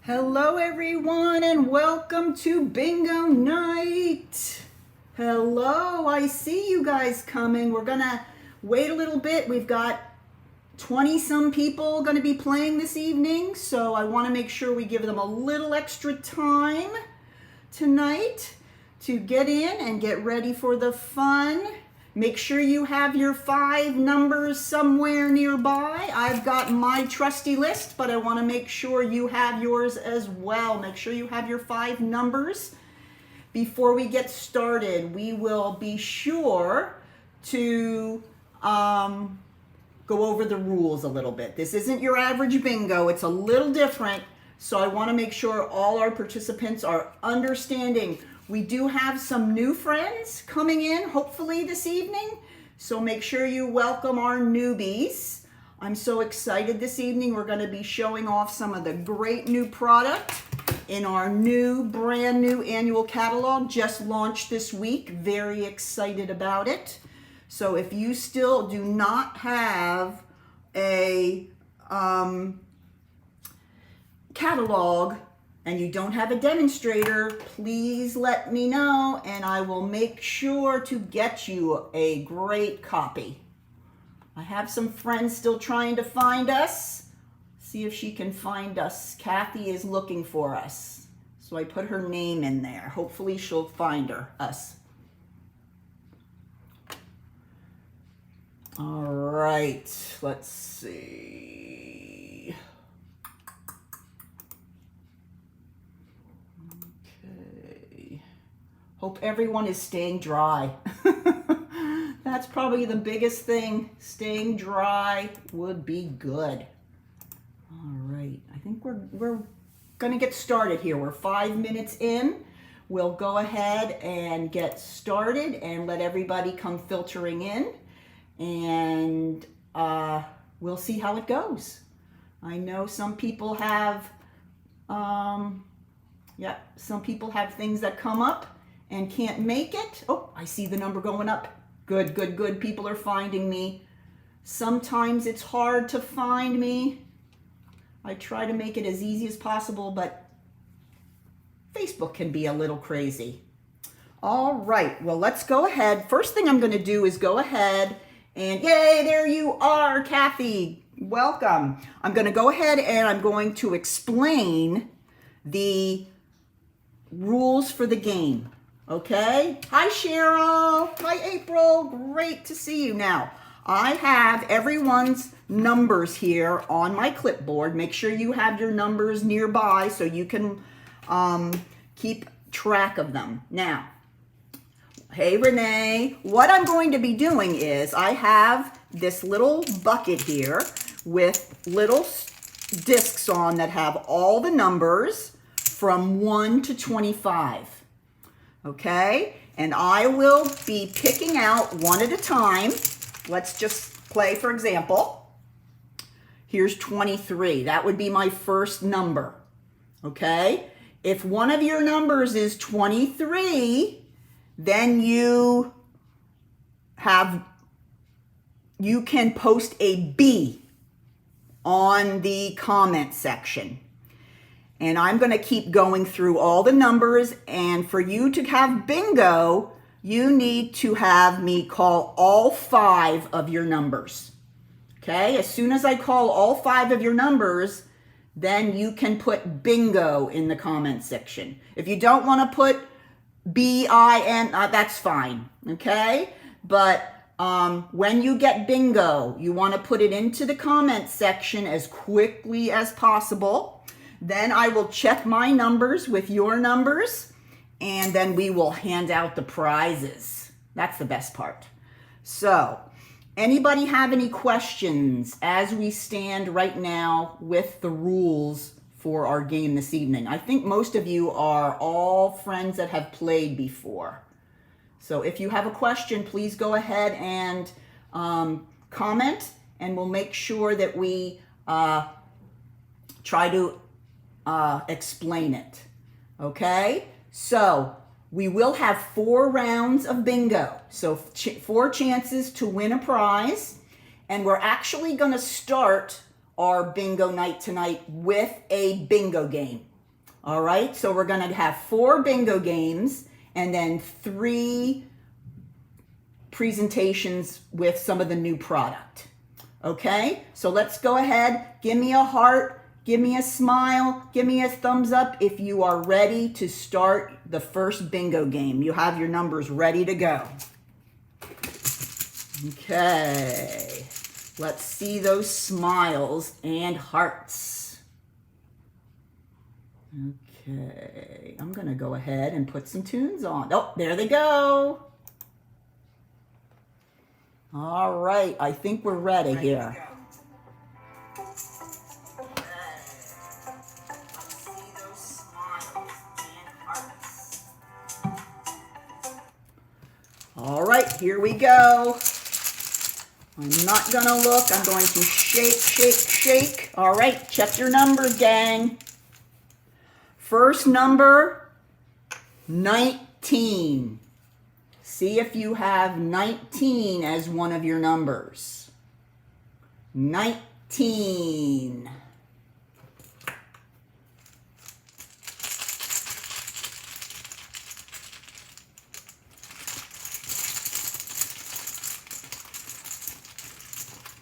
Hello everyone and welcome to Bingo Night. Hello, I see you guys coming. We're gonna wait a little bit. We've got 20 some people gonna be playing this evening, so I wanna make sure we give them a little extra time tonight to get in and get ready for the fun. Make sure you have your 5 numbers somewhere nearby. I've got my trusty list, but I want to make sure you have yours as well. Make sure you have your 5 numbers. Before we get started, we will be sure to go over the rules a little bit. This isn't your average bingo. It's a little different, so I want to make sure all our participants are understanding. We do have some new friends coming in, hopefully this evening, so make sure you welcome our newbies. I'm so excited this evening. We're going to be showing off some of the great new product in our brand new annual catalog, just launched this week. Very excited about it. So if you still do not have a catalog, and you don't have a demonstrator, please let me know and I will make sure to get you a great copy. I have some friends still trying to find us. See if she can find us. Kathy is looking for us. So I put her name in there. Hopefully she'll find us. All right, let's see. Hope everyone is staying dry. That's probably the biggest thing. Staying dry would be good. All right, I think we're gonna get started here. We're 5 minutes in. We'll go ahead and get started and let everybody come filtering in, and we'll see how it goes. I know some people have, some people have things that come up and can't make it. Oh, I see the number going up. Good, good, good. People are finding me. Sometimes it's hard to find me. I try to make it as easy as possible, but Facebook can be a little crazy. All right, well, let's go ahead. First thing I'm gonna do is go ahead and, yay, there you are, Kathy. Welcome. I'm gonna go ahead and I'm going to explain the rules for the game. Okay, hi Cheryl, hi April, great to see you. Now, I have everyone's numbers here on my clipboard. Make sure you have your numbers nearby so you can keep track of them. Now, hey Renee, what I'm going to be doing is I have this little bucket here with little discs on that have all the numbers from 1 to 25. Okay, and I will be picking out one at a time. Let's just play, for example. Here's 23. That would be my first number. Okay, if one of your numbers is 23, then you can post a B on the comment section. And I'm going to keep going through all the numbers, and for you to have bingo, you need to have me call all 5 of your numbers. Okay, as soon as I call all 5 of your numbers, then you can put bingo in the comment section. If you don't want to put B-I-N, that's fine, okay? But when you get bingo, you want to put it into the comment section as quickly as possible. Then I will check my numbers with your numbers, and then we will hand out the prizes. That's the best part. So, anybody have any questions as we stand right now with the rules for our game this evening? I think most of you are all friends that have played before. So if you have a question, please go ahead and comment, and we'll make sure that we try to explain it. Okay, so we will have 4 rounds of bingo, so 4 chances to win a prize, and we're actually going to start our bingo night tonight with a bingo game. All right, so we're gonna have 4 bingo games and then 3 presentations with some of the new product. Okay, so let's go ahead. Give me a heart, give me a smile, give me a thumbs up if you are ready to start the first bingo game. You have your numbers ready to go. Okay, let's see those smiles and hearts. Okay, I'm gonna go ahead and put some tunes on. Oh, there they go. All right, I think we're ready here. All right, here we go. I'm not gonna look, I'm going to shake, shake, shake. All right, check your numbers, gang. First number, 19. See if you have 19 as one of your numbers. 19.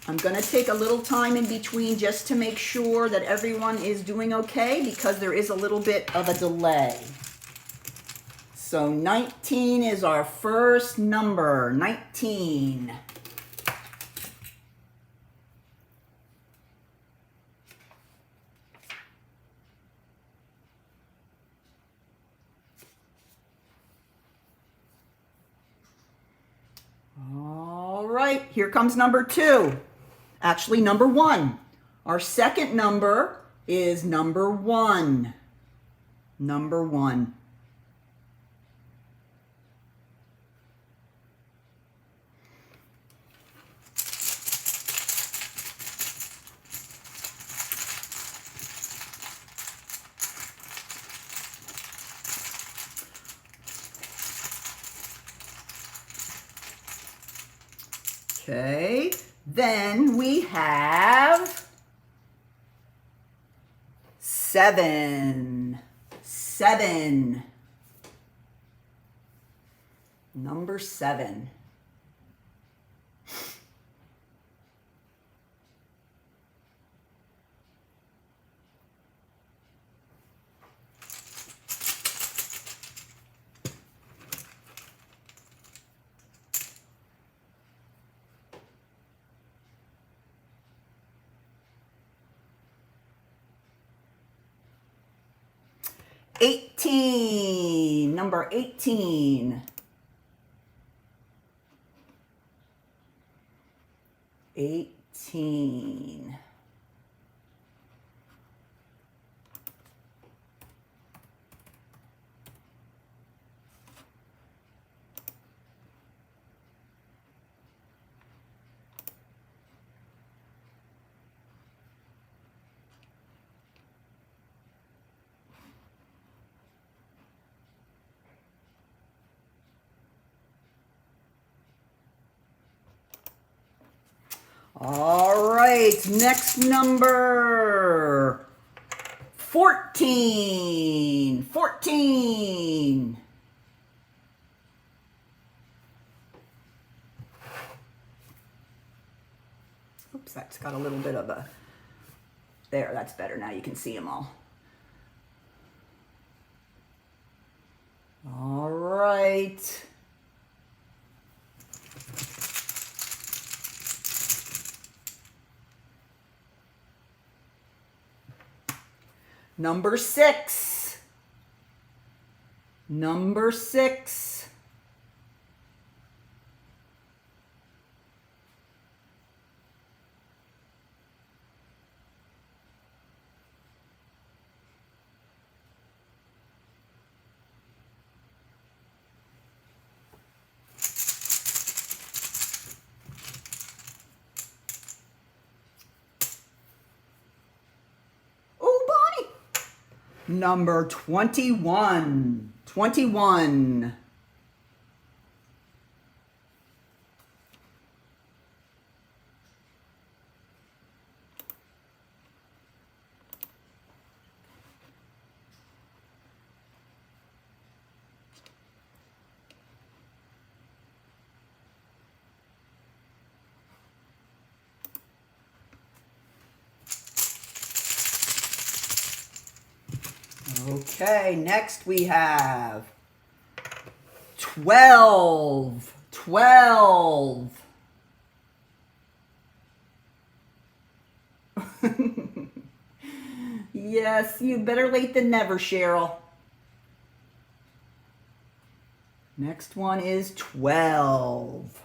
I'm going to take a little time in between just to make sure that everyone is doing okay because there is a little bit of a delay. So 19 is our first number, 19. All right, here comes number 2. Actually, number 1. Our second number is number 1. Number 1. Okay, then we have 7. 7. Number 7. Number 18. 18. All right, next number, 14. 14. Oops, that's got a little bit of a, there, that's better. Now you can see them all. All right. Number 6. Number 6. Number 21. 21. Okay, next we have 12. 12. Yes, you better late than never, Cheryl. Next one is 12.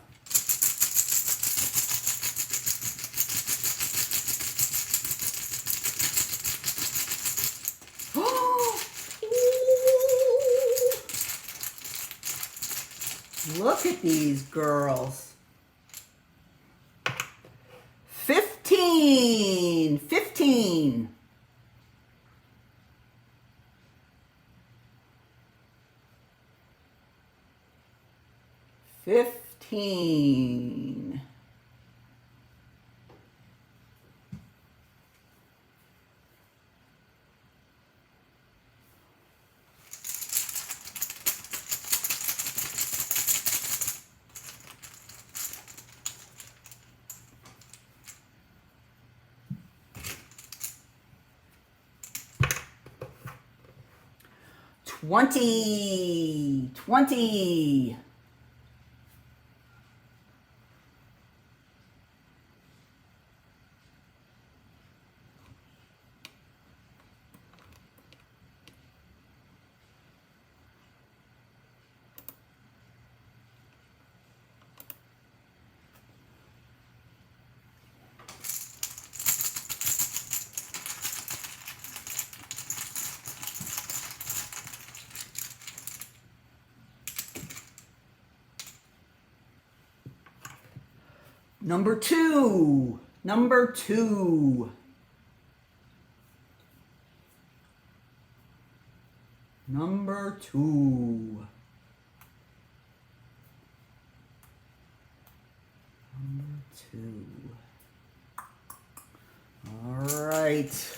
Look at these girls. 15. 15. 15. Twenty. 20. 2. 2. 2. 2. All right.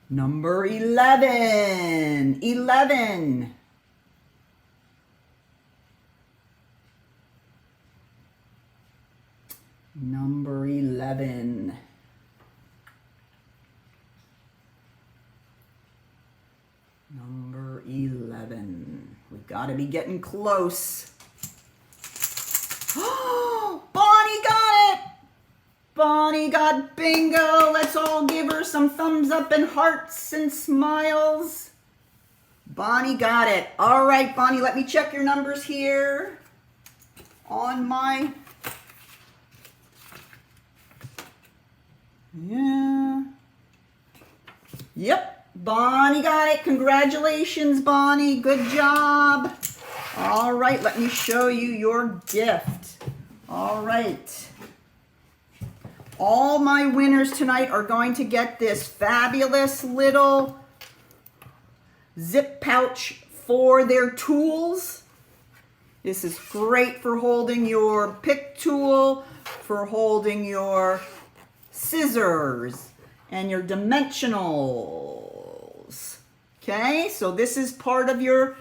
Number 11. 11. Number 11. Number 11. We got to be getting close. Oh, Bonnie got it. Bonnie got bingo. Let's all give her some thumbs up and hearts and smiles. Bonnie got it. All right, Bonnie, let me check your numbers here on my... Yeah. Yep, Bonnie got it. Congratulations, Bonnie. Good job. All right, let me show you your gift. All right. All my winners tonight are going to get this fabulous little zip pouch for their tools. This is great for holding your pick tool, for holding your scissors and your dimensionals. Okay, so this is part of your,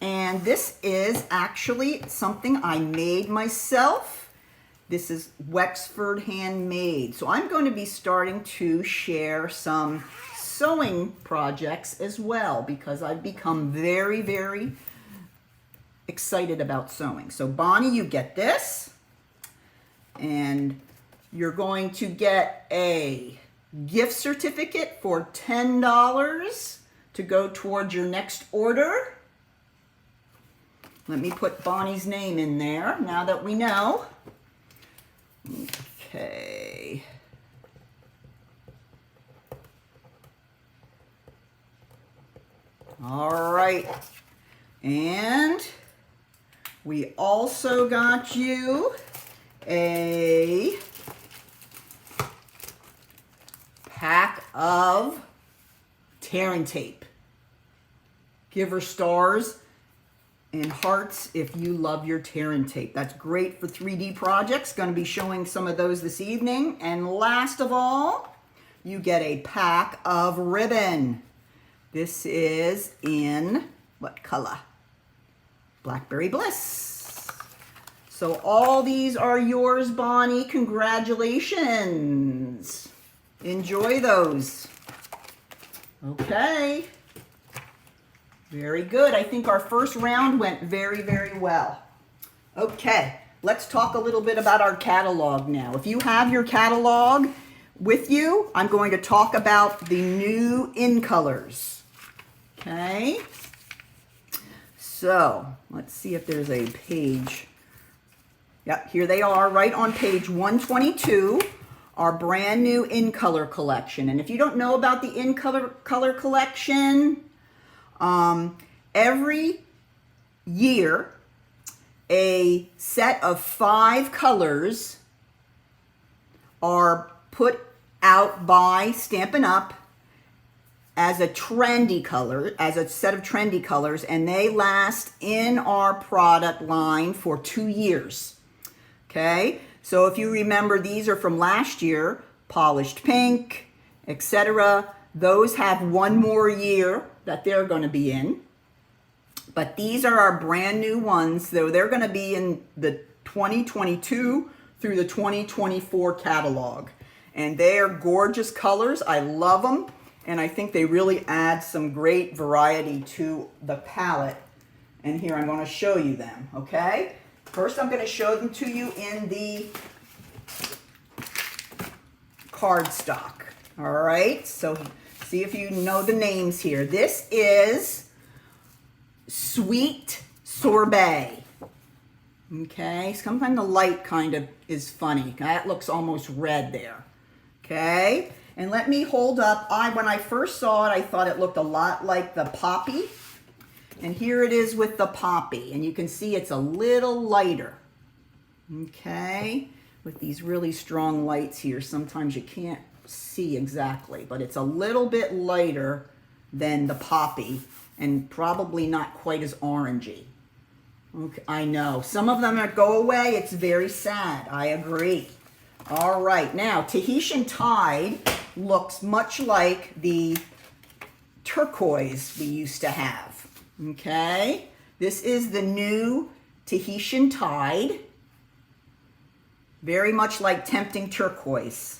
and this is actually something I made myself. This is Wexford handmade. So I'm going to be starting to share some sewing projects as well because I've become very, very excited about sewing. So Bonnie, you get this, and you're going to get a gift certificate for $10 to go towards your next order. Let me put Bonnie's name in there now that we know. Okay. All right. And we also got you a pack of tearing tape. Give her stars and hearts if you love your tearing tape. That's great for 3D projects. Going to be showing some of those this evening. And last of all, you get a pack of ribbon. This is in what color? Blackberry Bliss. So all these are yours, Bonnie. Congratulations. Enjoy those. Okay. Very good. I think our first round went very, very well. Okay, let's talk a little bit about our catalog now. If you have your catalog with you, I'm going to talk about the new in colors. Okay. So, let's see if there's a page. Yep, here they are right on page 122, our brand new in color collection. And if you don't know about the in color collection, every year a set of 5 colors are put out by Stampin' Up! As a trendy color, as a set of trendy colors, and they last in our product line for 2 years. Okay, so if you remember, these are from last year, Polished Pink, etc. Those have 1 more year that they're going to be in. But these are our brand new ones, so they're going to be in the 2022 through the 2024 catalog. And they are gorgeous colors. I love them. And I think they really add some great variety to the palette. And here I'm going to show you them, okay? First I'm going to show them to you in the cardstock. All right, so see if you know the names here. This is Sweet Sorbet. Okay, sometimes the light kind of is funny. That looks almost red there. Okay. And let me hold up, when I first saw it, I thought it looked a lot like the Poppy. And here it is with the Poppy. And you can see it's a little lighter. Okay, with these really strong lights here, sometimes you can't see exactly, but it's a little bit lighter than the Poppy and probably not quite as orangey. Okay, I know, some of them go away, it's very sad, I agree. All right, now Tahitian Tide looks much like the turquoise we used to have. Okay, this is the new Tahitian Tide, very much like Tempting Turquoise.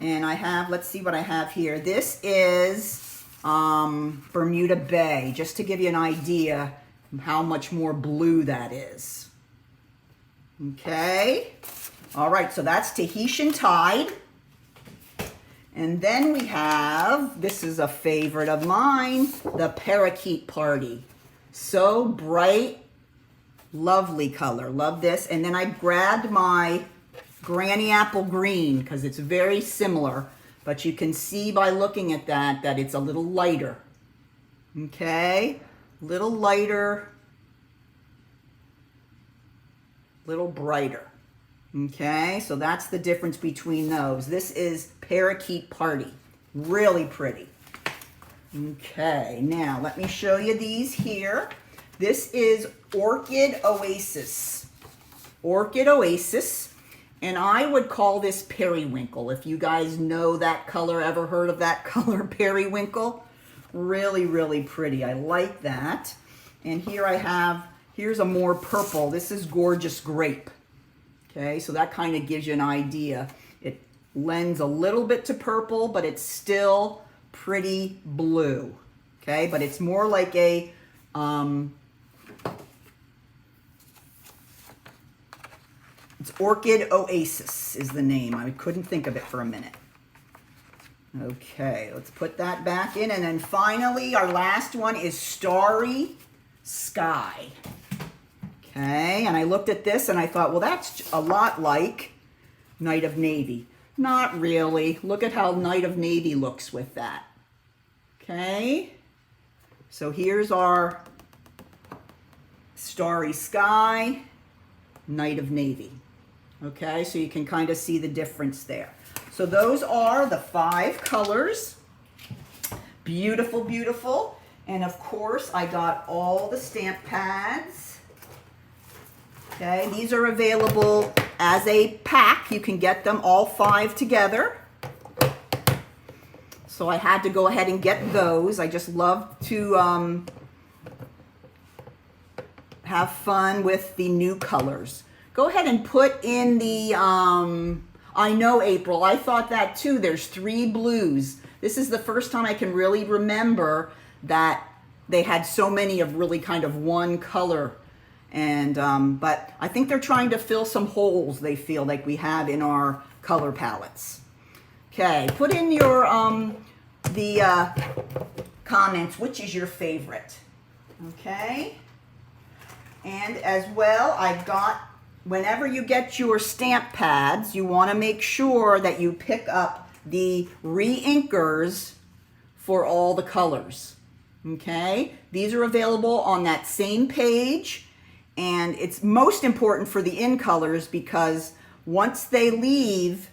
And I have, let's see what I have here. This is Bermuda Bay, just to give you an idea of how much more blue that is. Okay. All right, so that's Tahitian Tide. And then we have, this is a favorite of mine, the Parakeet Party. So bright, lovely color, love this. And then I grabbed my Granny Apple Green because it's very similar, but you can see by looking at that it's a little lighter. Okay, little lighter, little brighter. Okay, so that's the difference between those. This is Parakeet Party. Really pretty. Okay, now let me show you these here. This is Orchid Oasis. Orchid Oasis. And I would call this periwinkle. If you guys know that color, ever heard of that color, periwinkle? Really, really pretty. I like that. And here I have, here's a more purple. This is Gorgeous Grape. Okay, so that kind of gives you an idea. It lends a little bit to purple, but it's still pretty blue. Okay, but it's more like a, it's Orchid Oasis is the name. I couldn't think of it for a minute. Okay, let's put that back in. And then finally, our last one is Starry Sky. Okay, and I looked at this and I thought, well, that's a lot like Night of Navy. Not really. Look at how Night of Navy looks with that. Okay, so here's our Starry Sky, Night of Navy. Okay, so you can kind of see the difference there. So those are the 5 colors. Beautiful, beautiful. And of course, I got all the stamp pads. Okay, these are available as a pack. You can get them all 5 together. So I had to go ahead and get those. I just love to have fun with the new colors. Go ahead and put in the, I know, April, I thought that too. There's 3 blues. This is the first time I can really remember that they had so many of really kind of one color. And, but I think they're trying to fill some holes they feel like we have in our color palettes. Okay, put in your, comments, which is your favorite. Okay. And as well, I've got, whenever you get your stamp pads, you want to make sure that you pick up the re-inkers for all the colors. Okay? These are available on that same page, and it's most important for the in colors because once they leave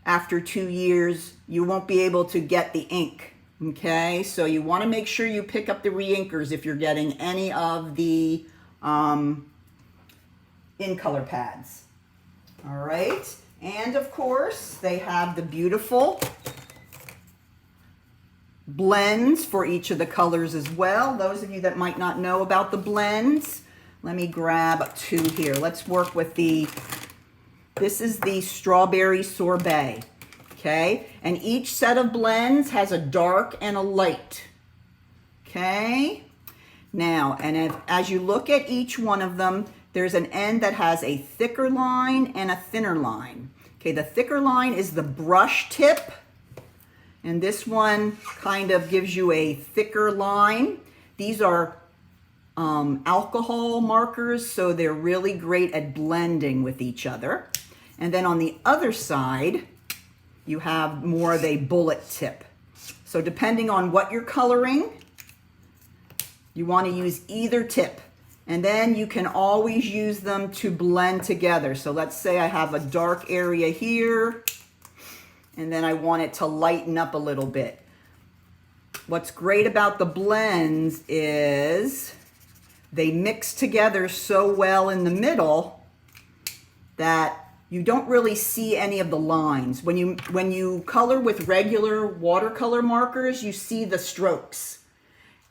after 2 years, you won't be able to get the ink. Okay? So you want to make sure you pick up the re-inkers if you're getting any of the in color pads. All right, and of course they have the beautiful blends for each of the colors as well. Those of you that might not know about the blends, let me grab 2 here. Let's work with this is the Strawberry Sorbet. Okay, and each set of blends has a dark and a light. Okay. Now, and as you look at each one of them, there's an end that has a thicker line and a thinner line. Okay, the thicker line is the brush tip, and this one kind of gives you a thicker line. These are alcohol markers, so they're really great at blending with each other. And then on the other side, you have more of a bullet tip. So depending on what you're coloring, you want to use either tip, and then you can always use them to blend together. So let's say I have a dark area here, and then I want it to lighten up a little bit. What's great about the blends is they mix together so well in the middle that you don't really see any of the lines. When you color with regular watercolor markers, you see the strokes.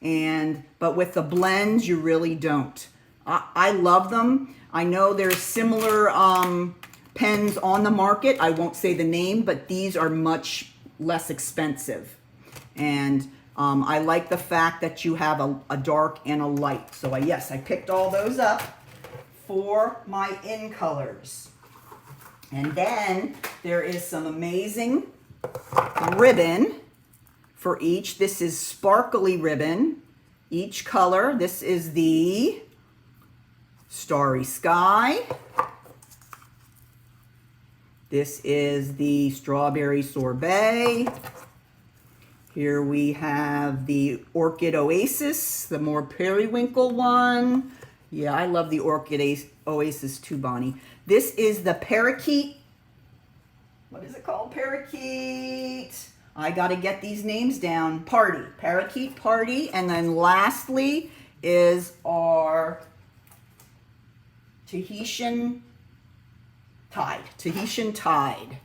But with the blends, you really don't. I love them. I know there's similar pens on the market. I won't say the name, but these are much less expensive. And I like the fact that you have a dark and a light. So yes, I picked all those up for my in colors. And then there is some amazing ribbon for each. This is sparkly ribbon, each color. This is the Starry Sky. This is the Strawberry Sorbet. Here we have the Orchid Oasis, the more periwinkle one. Yeah, I love the Orchid Oasis too, Bonnie. This is the Parakeet. What is it called? Parakeet. I got to get these names down. Party. Parakeet Party. And then lastly is our Tahitian Tide. Tahitian Tide.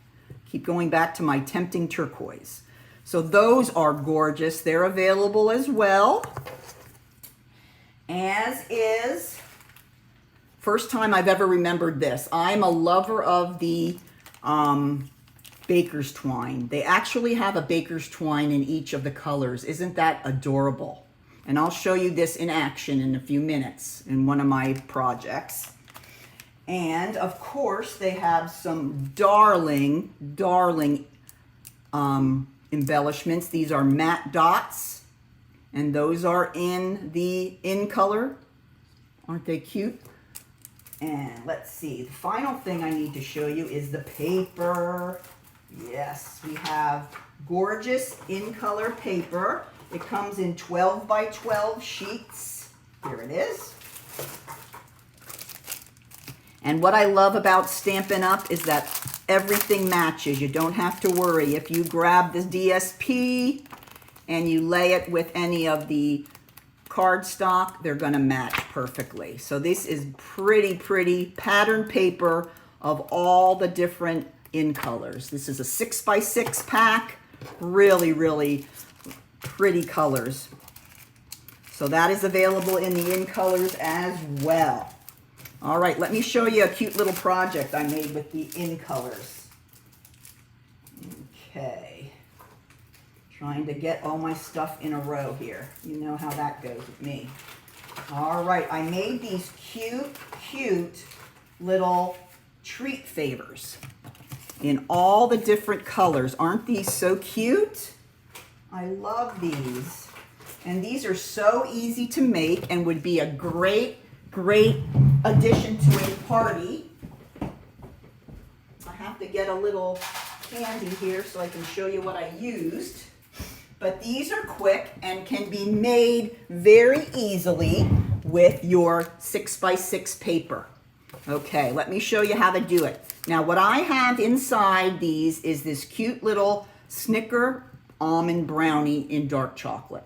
Keep going back to my tempting turquoise. So those are gorgeous. They're available as well. As is, first time I've ever remembered this. I'm a lover of the baker's twine. They actually have a baker's twine in each of the colors. Isn't that adorable? And I'll show you this in action in a few minutes in one of my projects. And of course, they have some darling, darling embellishments. These are matte dots, and those are in the in color. Aren't they cute? And let's see, the final thing I need to show you is the paper. Yes, we have gorgeous in color paper. It comes in 12 by 12 sheets. Here it is. And what I love about Stampin' Up! Is that everything matches. You don't have to worry. If you grab this DSP and you lay it with any of the cardstock, they're going to match perfectly. So this is pretty, pretty pattern paper of all the different in colors. This is a 6 by 6 pack. Really, really pretty colors. So that is available in the in colors as well. All right, let me show you a cute little project I made with the in colors. Okay. Trying to get all my stuff in a row here. You know how that goes with me. All right, I made these cute little treat favors in all the different colors. Aren't these so cute? I love these. And these are so easy to make and would be a great addition to a party. I have to get a little candy here so I can show you what I used. But these are quick and can be made very easily with your 6x6 paper. Okay, let me show you how to do it. Now what I have inside these is this cute little Snicker almond brownie in dark chocolate.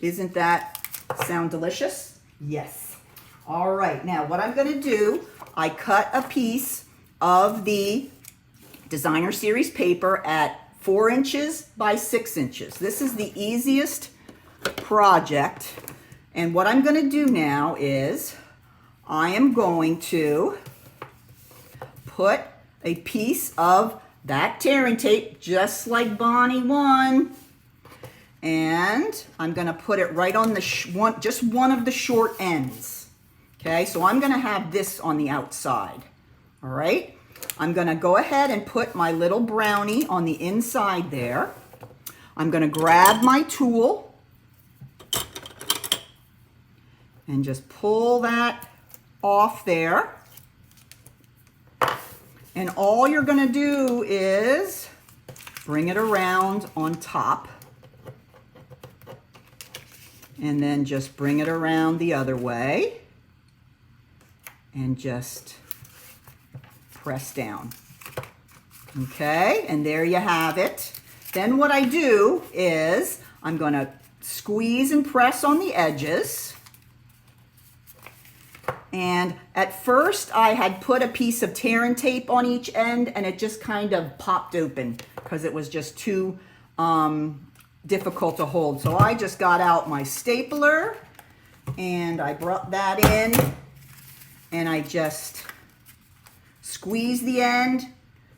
Isn't that sound delicious? Yes. All right, now what I'm gonna do, I cut a piece of the designer series paper at 4 inches by 6 inches. This is the easiest project. And what I'm gonna do now is I am going to put a piece of that tearing tape, just like Bonnie won. And I'm gonna put it right on the just one of the short ends. Okay, so I'm gonna have this on the outside. All right, I'm gonna go ahead and put my little brownie on the inside there. I'm gonna grab my tool and just pull that off there. And all you're gonna do is bring it around on top and then just bring it around the other way and just press down. Okay, and there you have it. Then what I do is I'm gonna squeeze and press on the edges. And at first I had put a piece of tearing tape on each end and it just kind of popped open because it was just too difficult to hold. So I just got out my stapler and I brought that in and I just squeeze the end,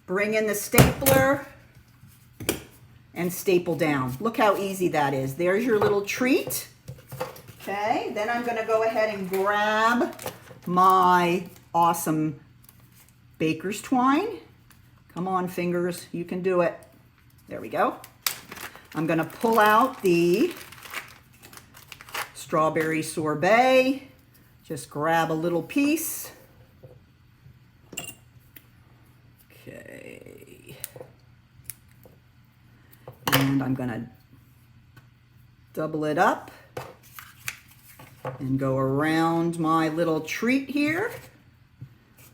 bring in the stapler and staple down. Look how easy that is. There's your little treat. Okay, then I'm gonna go ahead and grab my awesome baker's twine. Come on, fingers, you can do it. There we go. I'm gonna pull out the strawberry sorbet. Just grab a little piece. Okay. And I'm gonna double it up and go around my little treat here.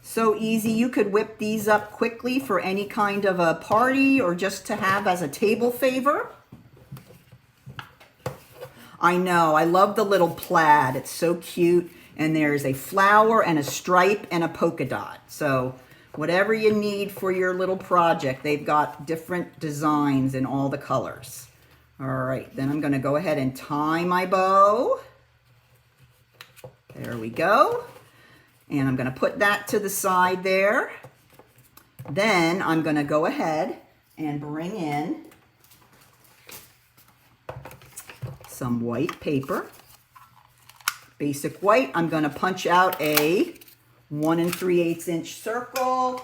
So easy, you could whip these up quickly for any kind of a party or just to have as a table favor. I know, I love the little plaid, it's so cute. And there's a flower and a stripe and a polka dot. So whatever you need for your little project, they've got different designs in all the colors. All right, then I'm gonna go ahead and tie my bow. There we go. And I'm gonna put that to the side there. Then I'm gonna go ahead and bring in some white paper. Basic white. I'm gonna punch out a 1 3/8 inch circle.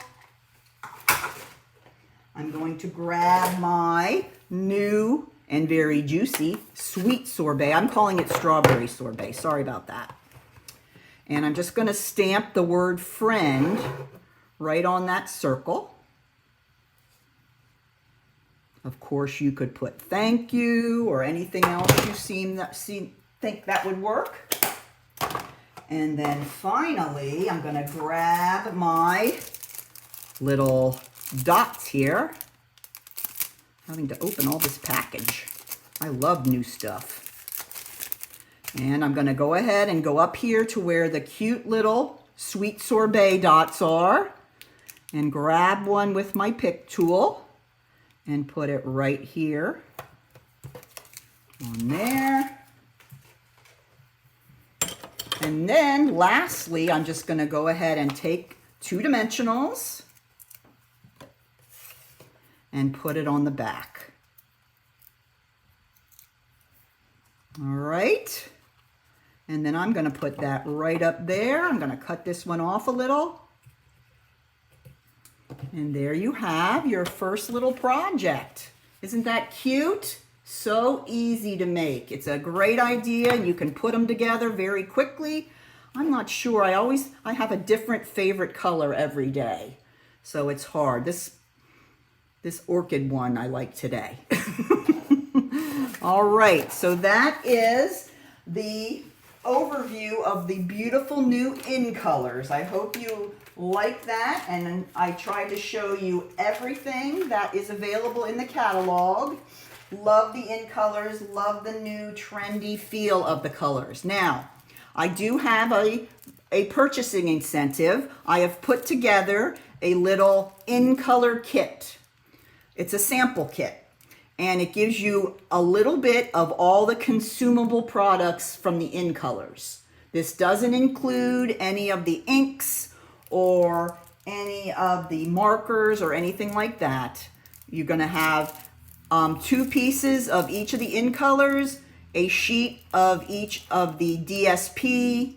I'm going to grab my new and very juicy sweet sorbet. I'm calling it strawberry sorbet. Sorry about that. And I'm just going to stamp the word friend right on that circle. Of course, you could put thank you or anything else you think that would work. And then finally, I'm going to grab my little dots here. Having to open all this package. I love new stuff. And I'm going to go ahead and go up here to where the cute little sweet sorbet dots are and grab one with my pick tool and put it right here on there. And then lastly, I'm just going to go ahead and take 2 dimensionals and put it on the back. All right. And then I'm going to put that right up there. I'm going to cut this one off a little. And there you have your first little project. Isn't that cute? So easy to make. It's a great idea, and you can put them together very quickly. I'm not sure. I have a different favorite color every day, so it's hard. This orchid one I like today. All right, so that is the overview of the beautiful new in colors. I hope you like that, and I tried to show you everything that is available in the catalog. Love the in colors, love the new trendy feel of the colors. Now, I do have a purchasing incentive. I have put together a little in color kit. It's a sample kit, and it gives you a little bit of all the consumable products from the in colors. This doesn't include any of the inks or any of the markers or anything like that. You're going to have 2 pieces of each of the in colors, a sheet of each of the DSP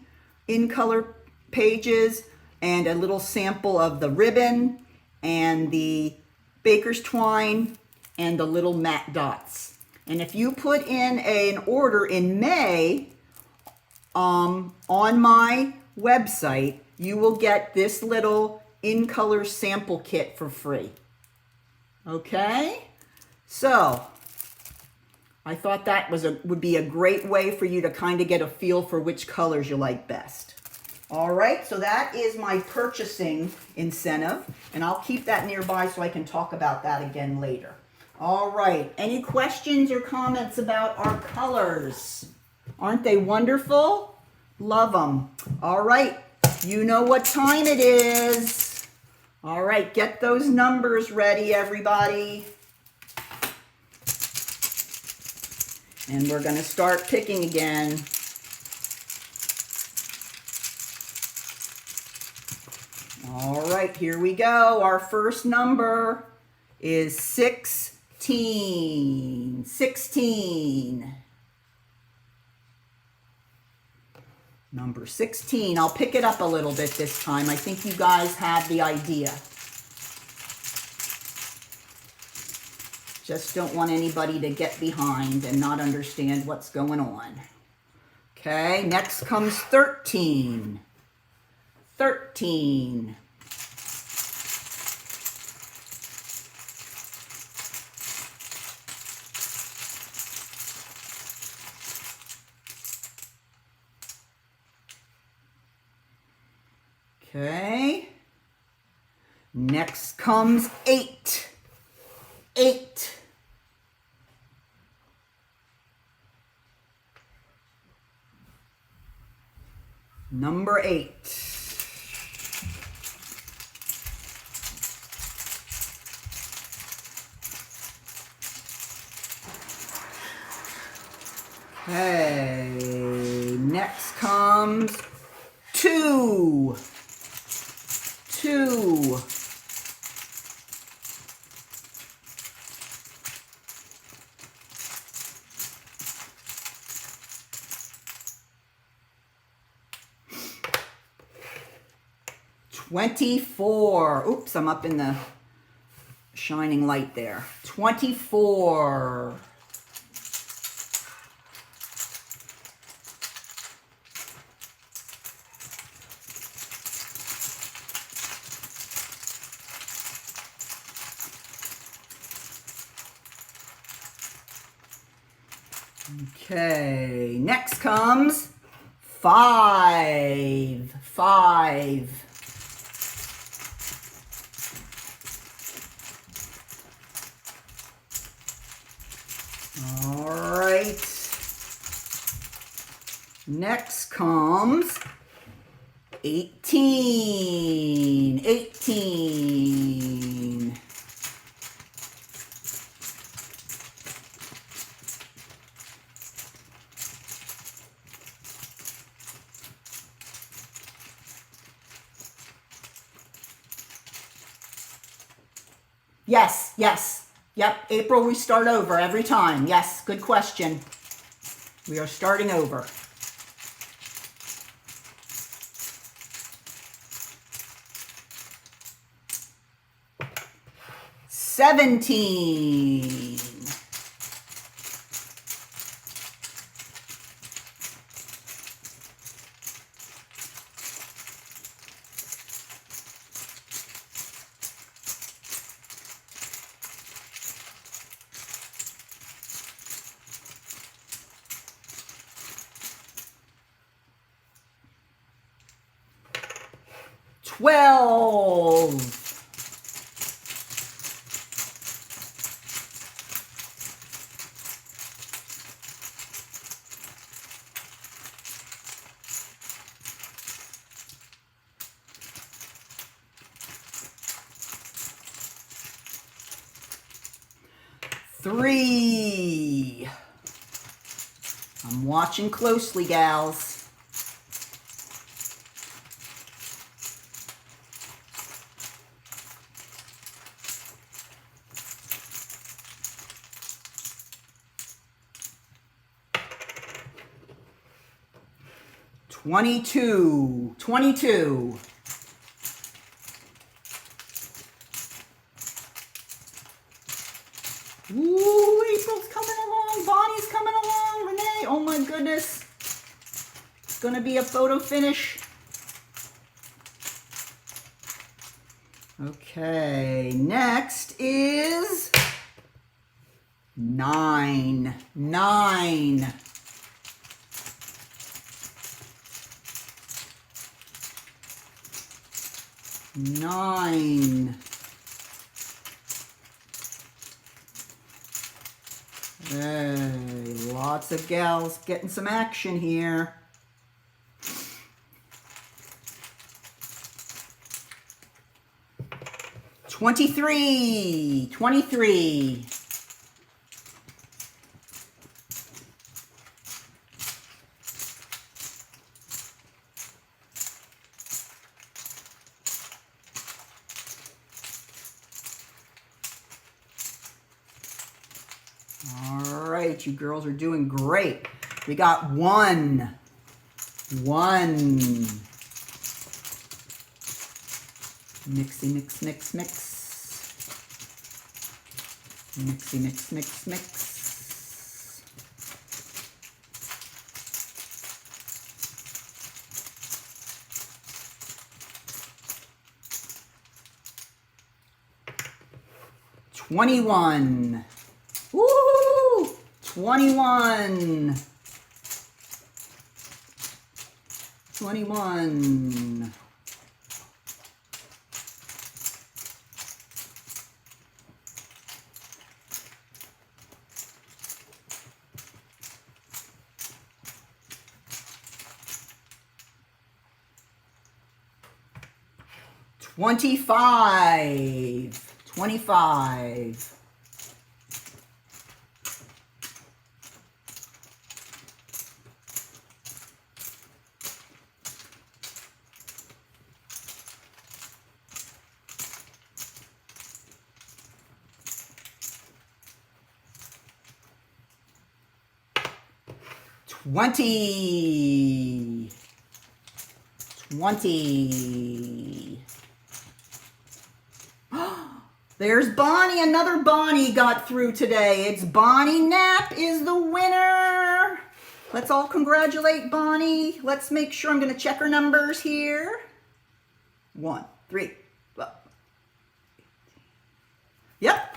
in color pages, and a little sample of the ribbon and the baker's twine and the little matte dots. And if you put in an order in May on my website, you will get this little in color sample kit for free. Okay? So, I thought that would be a great way for you to kind of get a feel for which colors you like best. All right, so that is my purchasing incentive, and I'll keep that nearby so I can talk about that again later. All right, any questions or comments about our colors? Aren't they wonderful? Love them. All right, you know what time it is. All right, get those numbers ready, everybody. And we're going to start picking again. All right, here we go. Our first number is 16. 16. Number 16. I'll pick it up a little bit this time. I think you guys have the idea. Just don't want anybody to get behind and not understand what's going on. Okay, next comes 13. 13. Okay. Next comes 8. 8. Number 8. Okay, next comes 2. 2. $24. Oops, I'm up in the shining light there. 24. Okay, next comes 5. 5. All right. Next comes 18. 18. Yes, yes. Yep, April, we start over every time. Yes, good question. We are starting over. $17. $12. $3. I'm watching closely, gals. $22. Ooh, April's coming along. Bonnie's coming along. Renee, oh my goodness. It's going to be a photo finish. Okay, next is 9. 9. Hey, lots of gals getting some action here. $23. All right, you girls are doing great. We got 1. 1. Mixy, mix, mix, mix. Mixy, mix, mix, mix. $21. Woo! 21. 21. $25. 25. $20. 20. There's Bonnie. Another Bonnie got through today. It's Bonnie Knapp is the winner. Let's all congratulate Bonnie. Let's make sure. I'm going to check her numbers here. 1, 3. Yep.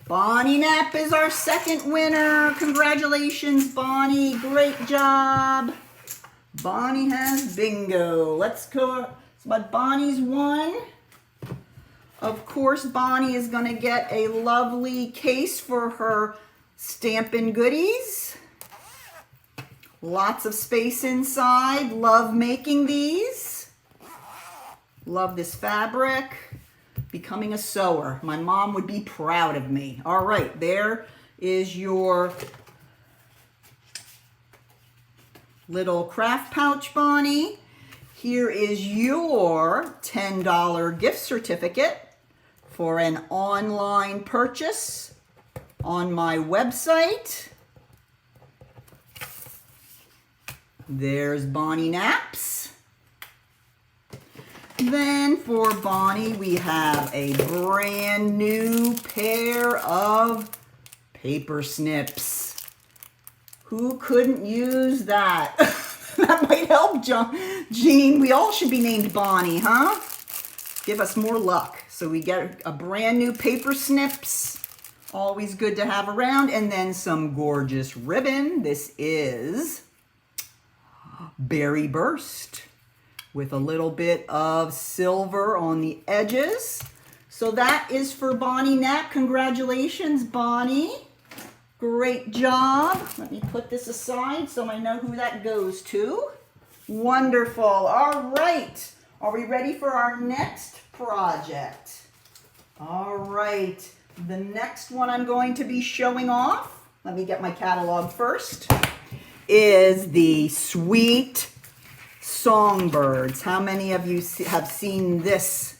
Bonnie Knapp is our second winner. Congratulations, Bonnie. Great job. Bonnie has bingo. Let's go. But Bonnie's won. Of course, Bonnie is going to get a lovely case for her Stampin' goodies. Lots of space inside. Love making these. Love this fabric. Becoming a sewer. My mom would be proud of me. All right, there is your little craft pouch, Bonnie. Here is your $10 gift certificate for an online purchase on my website. There's Bonnie Naps. Then for Bonnie, we have a brand new pair of paper snips. Who couldn't use that? That might help, Jean. We all should be named Bonnie, huh? Give us more luck. So we get a brand new paper snips. Always good to have around. And then some gorgeous ribbon. This is Berry Burst with a little bit of silver on the edges. So that is for Bonnie Nap. Congratulations, Bonnie. Great job. Let me put this aside so I know who that goes to. Wonderful. All right. Are we ready for our next project? All right. The next one I'm going to be showing off, let me get my catalog first, is the Sweet Songbirds. How many of you have seen this?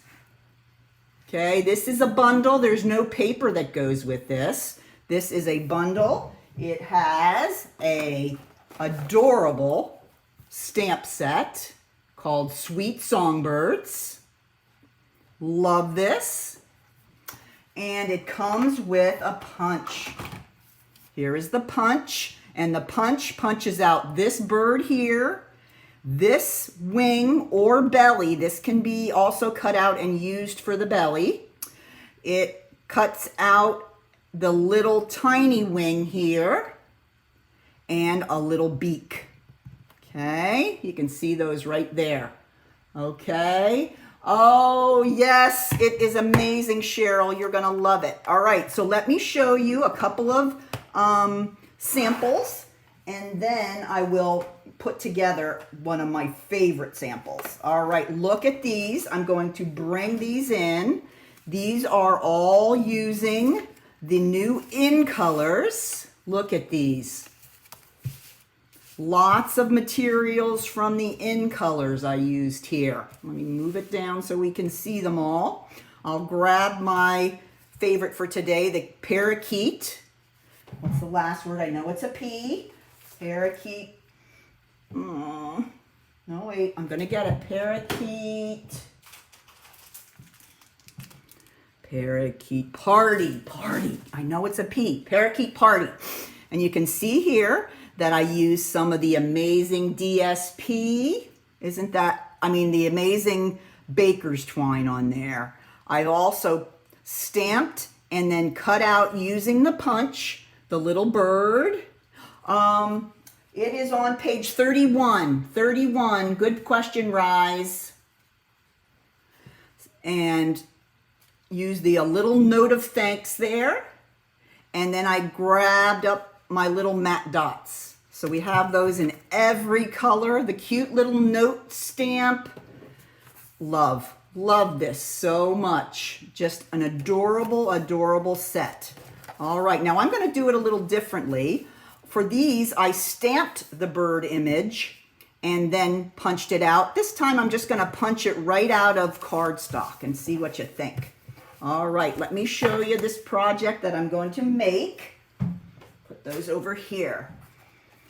Okay, this is a bundle. There's no paper that goes with this. This is a bundle. It has a adorable stamp set called Sweet Songbirds. Love this. And it comes with a punch. Here is the punch. And the punch punches out this bird here, this wing or belly. This can be also cut out and used for the belly. It cuts out the little tiny wing here and a little beak. Okay, you can see those right there. Okay. Oh, yes, it is amazing, Cheryl. You're going to love it. All right, so let me show you a couple of samples, and then I will put together one of my favorite samples. All right, look at these. I'm going to bring these in. These are all using the new in colors. Look at these. Lots of materials from the in colors I used here. Let me move it down so we can see them all. I'll grab my favorite for today, the Parakeet. What's the last word? I know it's a P. Parakeet. No, wait. I'm going to get it. Parakeet. Parakeet Party. Party. I know it's a P. Parakeet Party. And you can see here that I use some of the amazing DSP. Isn't that, I mean, the amazing baker's twine on there. I've also stamped and then cut out using the punch, the little bird. It is on page 31. 31. Good question, Rise. And use the little note of thanks there. And then I grabbed up my little matte dots. So we have those in every color. The cute little note stamp. Love this so much. Just an adorable, adorable set. All right, now I'm going to do it a little differently. For these, I stamped the bird image and then punched it out. This time I'm just going to punch it right out of cardstock and see what you think. All right, let me show you this project that I'm going to make. Put those over here.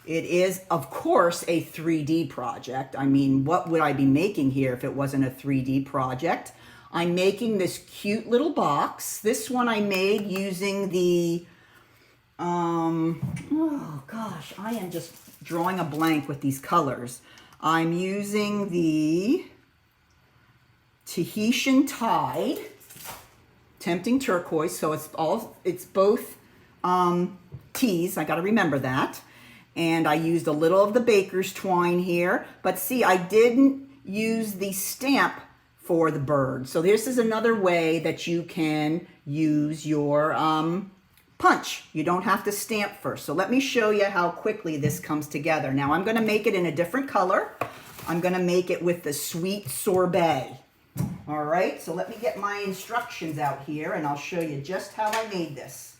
It is, of course, a 3D project. I mean, what would I be making here if it wasn't a 3D project? I'm making this cute little box. This one I made using the, oh gosh, I am just drawing a blank with these colors. I'm using the Tahitian Tide, Tempting Turquoise, so it's both T's, I gotta remember that. And I used a little of the baker's twine here. But see, I didn't use the stamp for the bird. So this is another way that you can use your punch. You don't have to stamp first. So let me show you how quickly this comes together. Now I'm going to make it in a different color. I'm going to make it with the Sweet Sorbet. All right, so let me get my instructions out here and I'll show you just how I made this.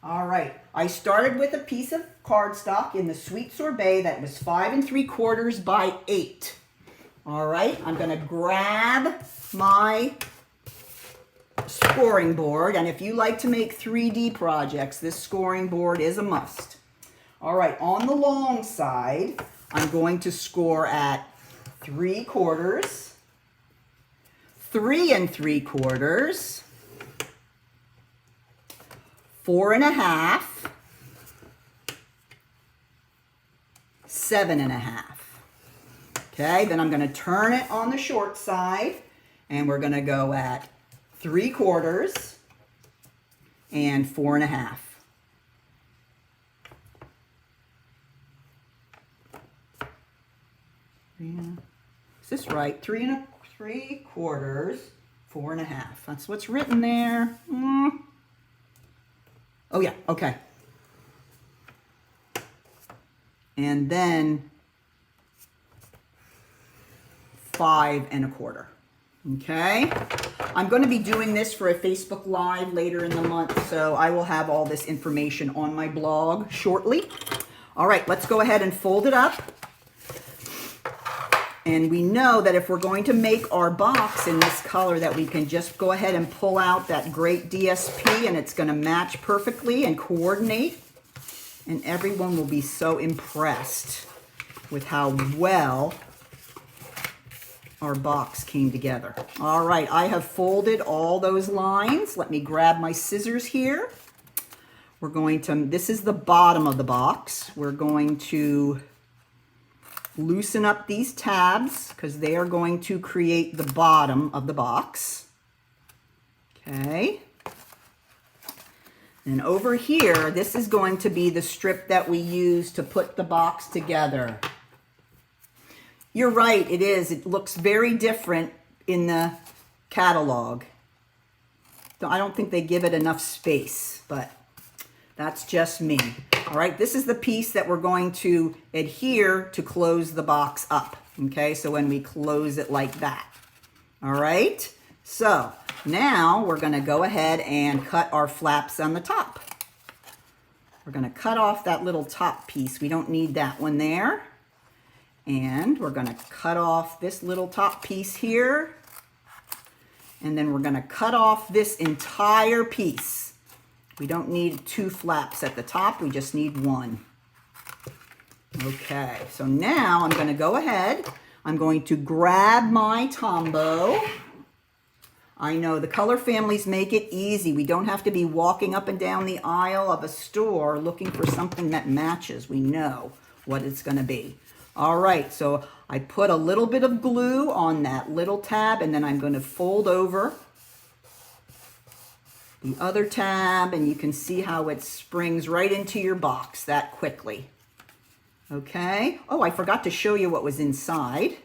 All right, I started with a piece of cardstock in the Sweet Sorbet that was 5 3/4 by 8. All right, I'm gonna grab my scoring board. And if you like to make 3D projects, this scoring board is a must. All right, on the long side, I'm going to score at 3/4, 3 3/4, 4 1/2, 7 1/2. Okay, then I'm going to turn it on the short side, and we're going to go at 3/4 and 4 1/2. Is this right? 3 3/4, 4 1/2. That's what's written there. Oh yeah, okay. And then 5 1/4. Okay. I'm going to be doing this for a Facebook Live later in the month, so I will have all this information on my blog shortly. All right, let's go ahead and fold it up. And we know that if we're going to make our box in this color, that we can just go ahead and pull out that great DSP, and it's going to match perfectly and coordinate. And everyone will be so impressed with how well our box came together. All right, I have folded all those lines. Let me grab my scissors here. We're going to, this is the bottom of the box. We're going to loosen up these tabs because they are going to create the bottom of the box. Okay. And over here, this is going to be the strip that we use to put the box together. You're right, it is. It looks very different in the catalog. I don't think they give it enough space, but that's just me. All right, this is the piece that we're going to adhere to close the box up. Okay, so when we close it like that. All right, so now we're going to go ahead and cut our flaps on the top. We're going to cut off that little top piece. We don't need that one there. And we're going to cut off this little top piece here. And then we're going to cut off this entire piece. We don't need 2 flaps at the top. We just need 1. Okay, so now I'm going to go ahead. I'm going to grab my Tombow. I know the color families make it easy. We don't have to be walking up and down the aisle of a store looking for something that matches. We know what it's going to be. All right, so I put a little bit of glue on that little tab, and then I'm going to fold over the other tab, and you can see how it springs right into your box that quickly. Okay. Oh, I forgot to show you what was inside.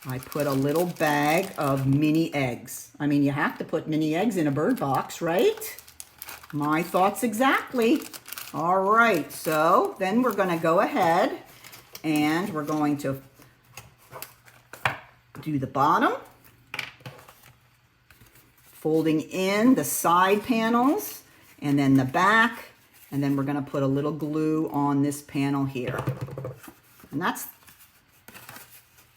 I put a little bag of mini eggs. I mean, you have to put mini eggs in a bird box, right? My thoughts exactly. All right, so then we're going to go ahead and we're going to do the bottom, folding in the side panels and then the back, and then we're going to put a little glue on this panel here. And that's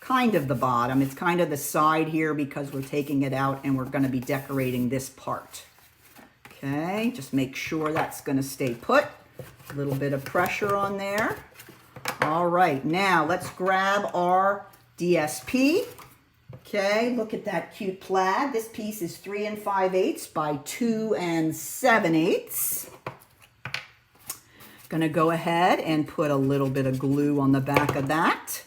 kind of the bottom. It's kind of the side here because we're taking it out and we're going to be decorating this part. Okay, just make sure that's going to stay put. A little bit of pressure on there. All right, now let's grab our DSP. Okay, look at that cute plaid. This piece is 3 5/8 by 2 7/8. Gonna go ahead and put a little bit of glue on the back of that.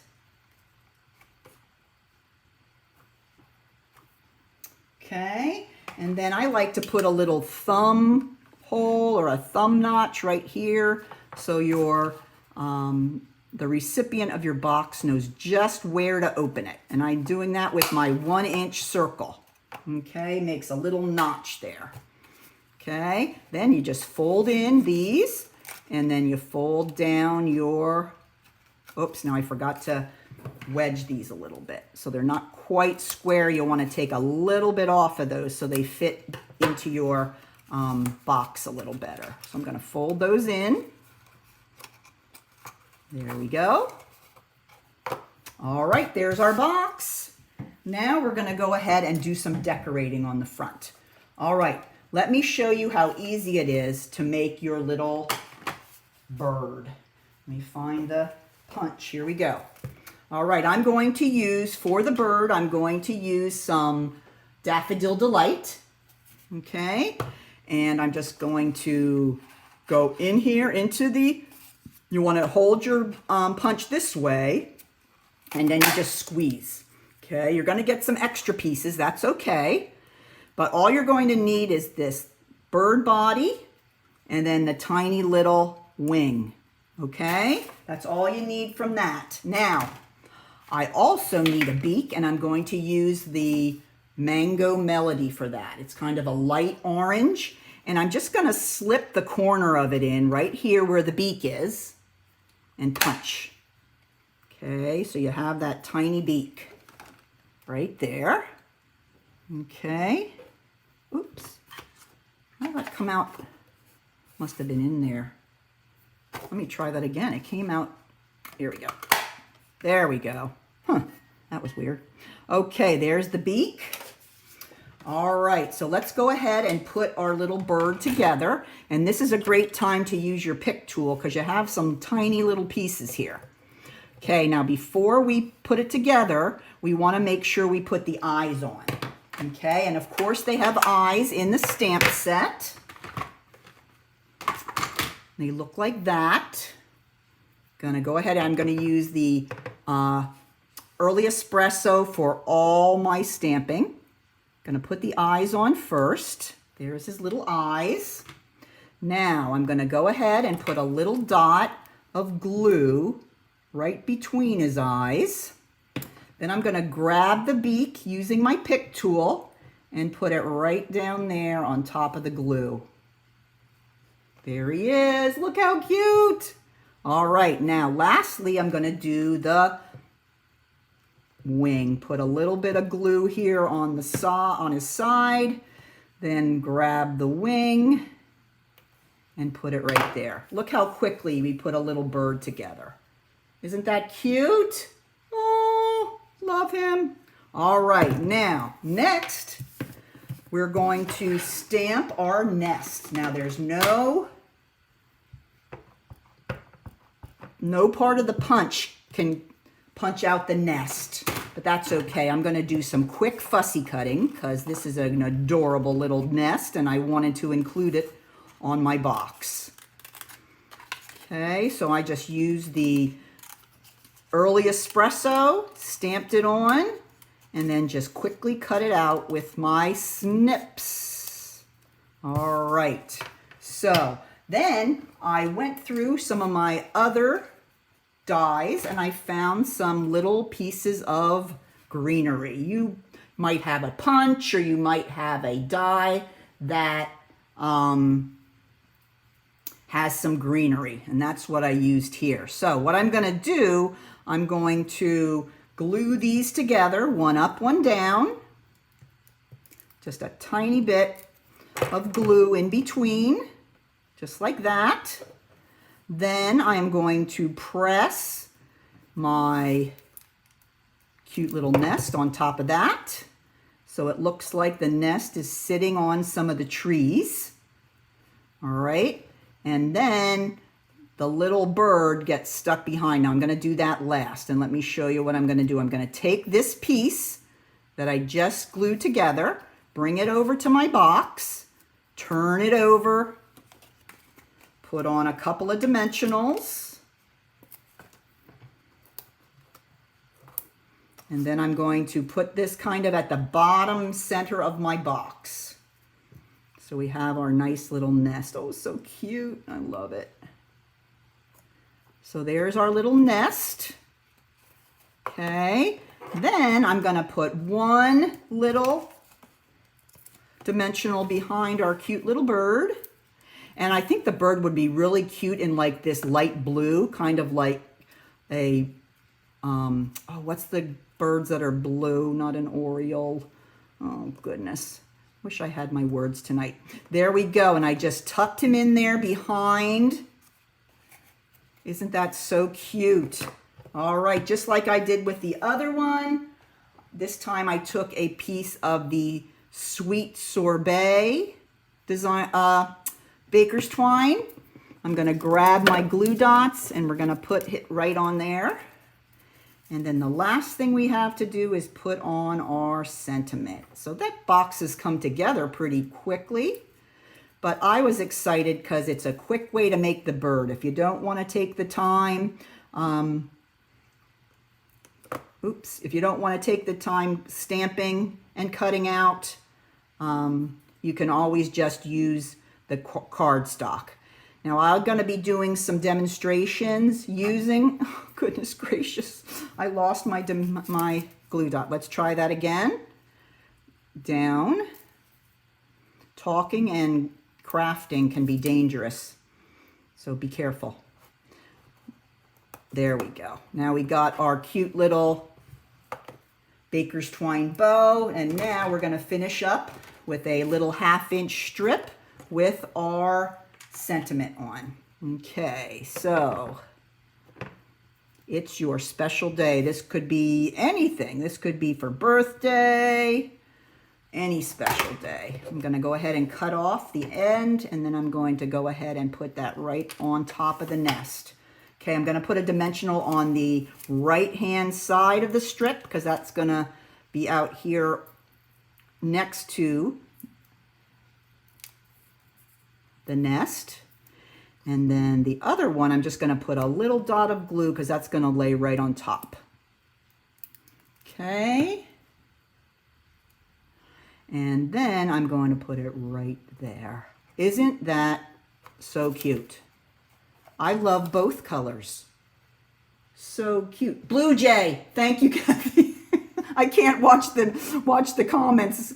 Okay, and then I like to put a little thumb hole or a thumb notch right here so your the recipient of your box knows just where to open it. And I'm doing that with my 1-inch circle. Okay, makes a little notch there. Okay, then you just fold in these and then you fold down your, oops, now I forgot to wedge these a little bit. So they're not quite square. You'll want to take a little bit off of those so they fit into your box a little better. So I'm going to fold those in. There we go. All right, there's our box. Now we're going to go ahead and do some decorating on the front. All right, let me show you how easy it is to make your little bird. Let me find the punch. Here we go. All right, I'm going to use, for the bird, I'm going to use some Daffodil Delight. Okay, and I'm just going to go in here into the, you want to hold your punch this way, and then you just squeeze. Okay, you're going to get some extra pieces, that's okay. But all you're going to need is this bird body and then the tiny little wing. Okay, that's all you need from that. Now, I also need a beak, and I'm going to use the Mango Melody for that. It's kind of a light orange, and I'm just going to slip the corner of it in right here where the beak is and punch. Okay, so you have that tiny beak right there. Okay. Oops. How did that come out? Must have been in there. Let me try that again. It came out. Here we go. There we go. Huh. That was weird. Okay, there's the beak. All right, so let's go ahead and put our little bird together. And this is a great time to use your pick tool because you have some tiny little pieces here. Okay, now before we put it together, we want to make sure we put the eyes on. Okay, and of course they have eyes in the stamp set. They look like that. Gonna go ahead, I'm gonna use the Early Espresso for all my stamping. Gonna put the eyes on first. There's his little eyes. Now I'm gonna go ahead and put a little dot of glue right between his eyes. Then I'm gonna grab the beak using my pick tool and put it right down there on top of the glue. There he is, look how cute. All right, now lastly, I'm gonna do the wing. Put a little bit of glue here on the on his side, then grab the wing and put it right there. Look how quickly we put a little bird together. Isn't that cute? Oh, love him. All right, now, next, we're going to stamp our nest. Now, there's no part of the punch can punch out the nest, but that's okay. I'm going to do some quick fussy cutting because this is an adorable little nest and I wanted to include it on my box. Okay, so I just used the Early Espresso, stamped it on, and then just quickly cut it out with my snips. All right, so then I went through some of my other dies and I found some little pieces of greenery. You might have a punch or you might have a die that has some greenery, and that's what I used here. So what I'm going to do, I'm going to glue these together, one up, one down. Just a tiny bit of glue in between, just like that. Then I'm going to press my cute little nest on top of that. So it looks like the nest is sitting on some of the trees. All right. And then the little bird gets stuck behind. Now I'm going to do that last, and let me show you what I'm going to do. I'm going to take this piece that I just glued together, bring it over to my box, turn it over, put on a couple of dimensionals, and then I'm going to put this kind of at the bottom center of my box. So we have our nice little nest. Oh, so cute. I love it. So there's our little nest. Okay. Then I'm going to put one little dimensional behind our cute little bird. And I think the bird would be really cute in like this light blue, kind of like a, oh, what's the birds that are blue? Not an oriole. Oh, goodness. Wish I had my words tonight. There we go. And I just tucked him in there behind. Isn't that so cute? All right, just like I did with the other one, This time I took a piece of the Sweet Sorbet design, baker's twine. I'm going to grab my glue dots and we're going to put it right on there. And then the last thing we have to do is put on our sentiment. So that boxes come together pretty quickly. But I was excited because it's a quick way to make the bird. If you don't want to take the time, if you don't want to take the time stamping and cutting out, you can always just use the cardstock. Now I'm going to be doing some demonstrations using, oh, goodness gracious, I lost my glue dot. Let's try that again. Down. Talking and crafting can be dangerous, so be careful. There we go. Now we got our cute little baker's twine bow, and now we're going to finish up with a little 1/2-inch strip with our sentiment on. Okay, so it's your special day. This could be anything. This could be for birthday, any special day. I'm going to go ahead and cut off the end, and then I'm going to go ahead and put that right on top of the nest. Okay, I'm going to put a dimensional on the right-hand side of the strip because that's going to be out here next to the nest. And then the other one, I'm just going to put a little dot of glue because that's going to lay right on top. Okay. And then I'm going to put it right there. Isn't that so cute? I love both colors. So cute. Blue Jay. Thank you, Kathy. I can't watch the comments.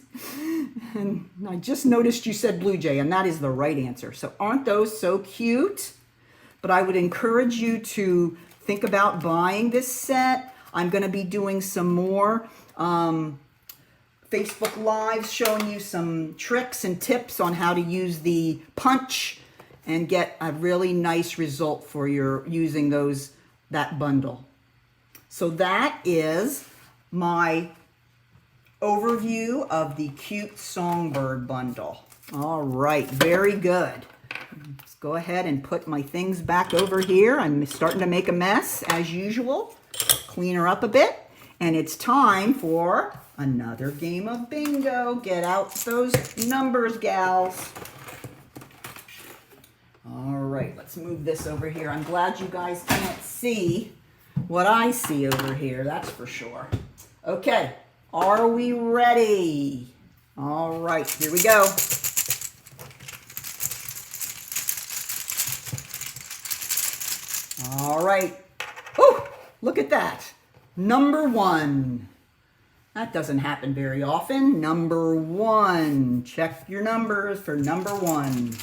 And I just noticed you said Blue Jay, and that is the right answer. So aren't those so cute? But I would encourage you to think about buying this set. I'm going to be doing some more Facebook Lives showing you some tricks and tips on how to use the punch and get a really nice result for your using that bundle. So that is my overview of the cute songbird bundle. All right, very good. Let's go ahead and put my things back over here. I'm starting to make a mess as usual. Clean her up a bit. And it's time for another game of bingo. Get out those numbers, gals. All right, let's move this over here. I'm glad you guys can't see what I see over here, that's for sure. Okay, are we ready? All right, here we go. All right. Oh, look at that. Number 1. That doesn't happen very often. Number 1. Check your numbers for number 1.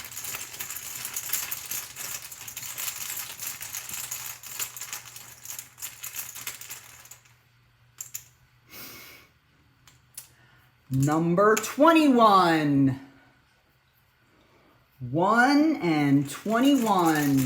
Number 21. 1 and 21.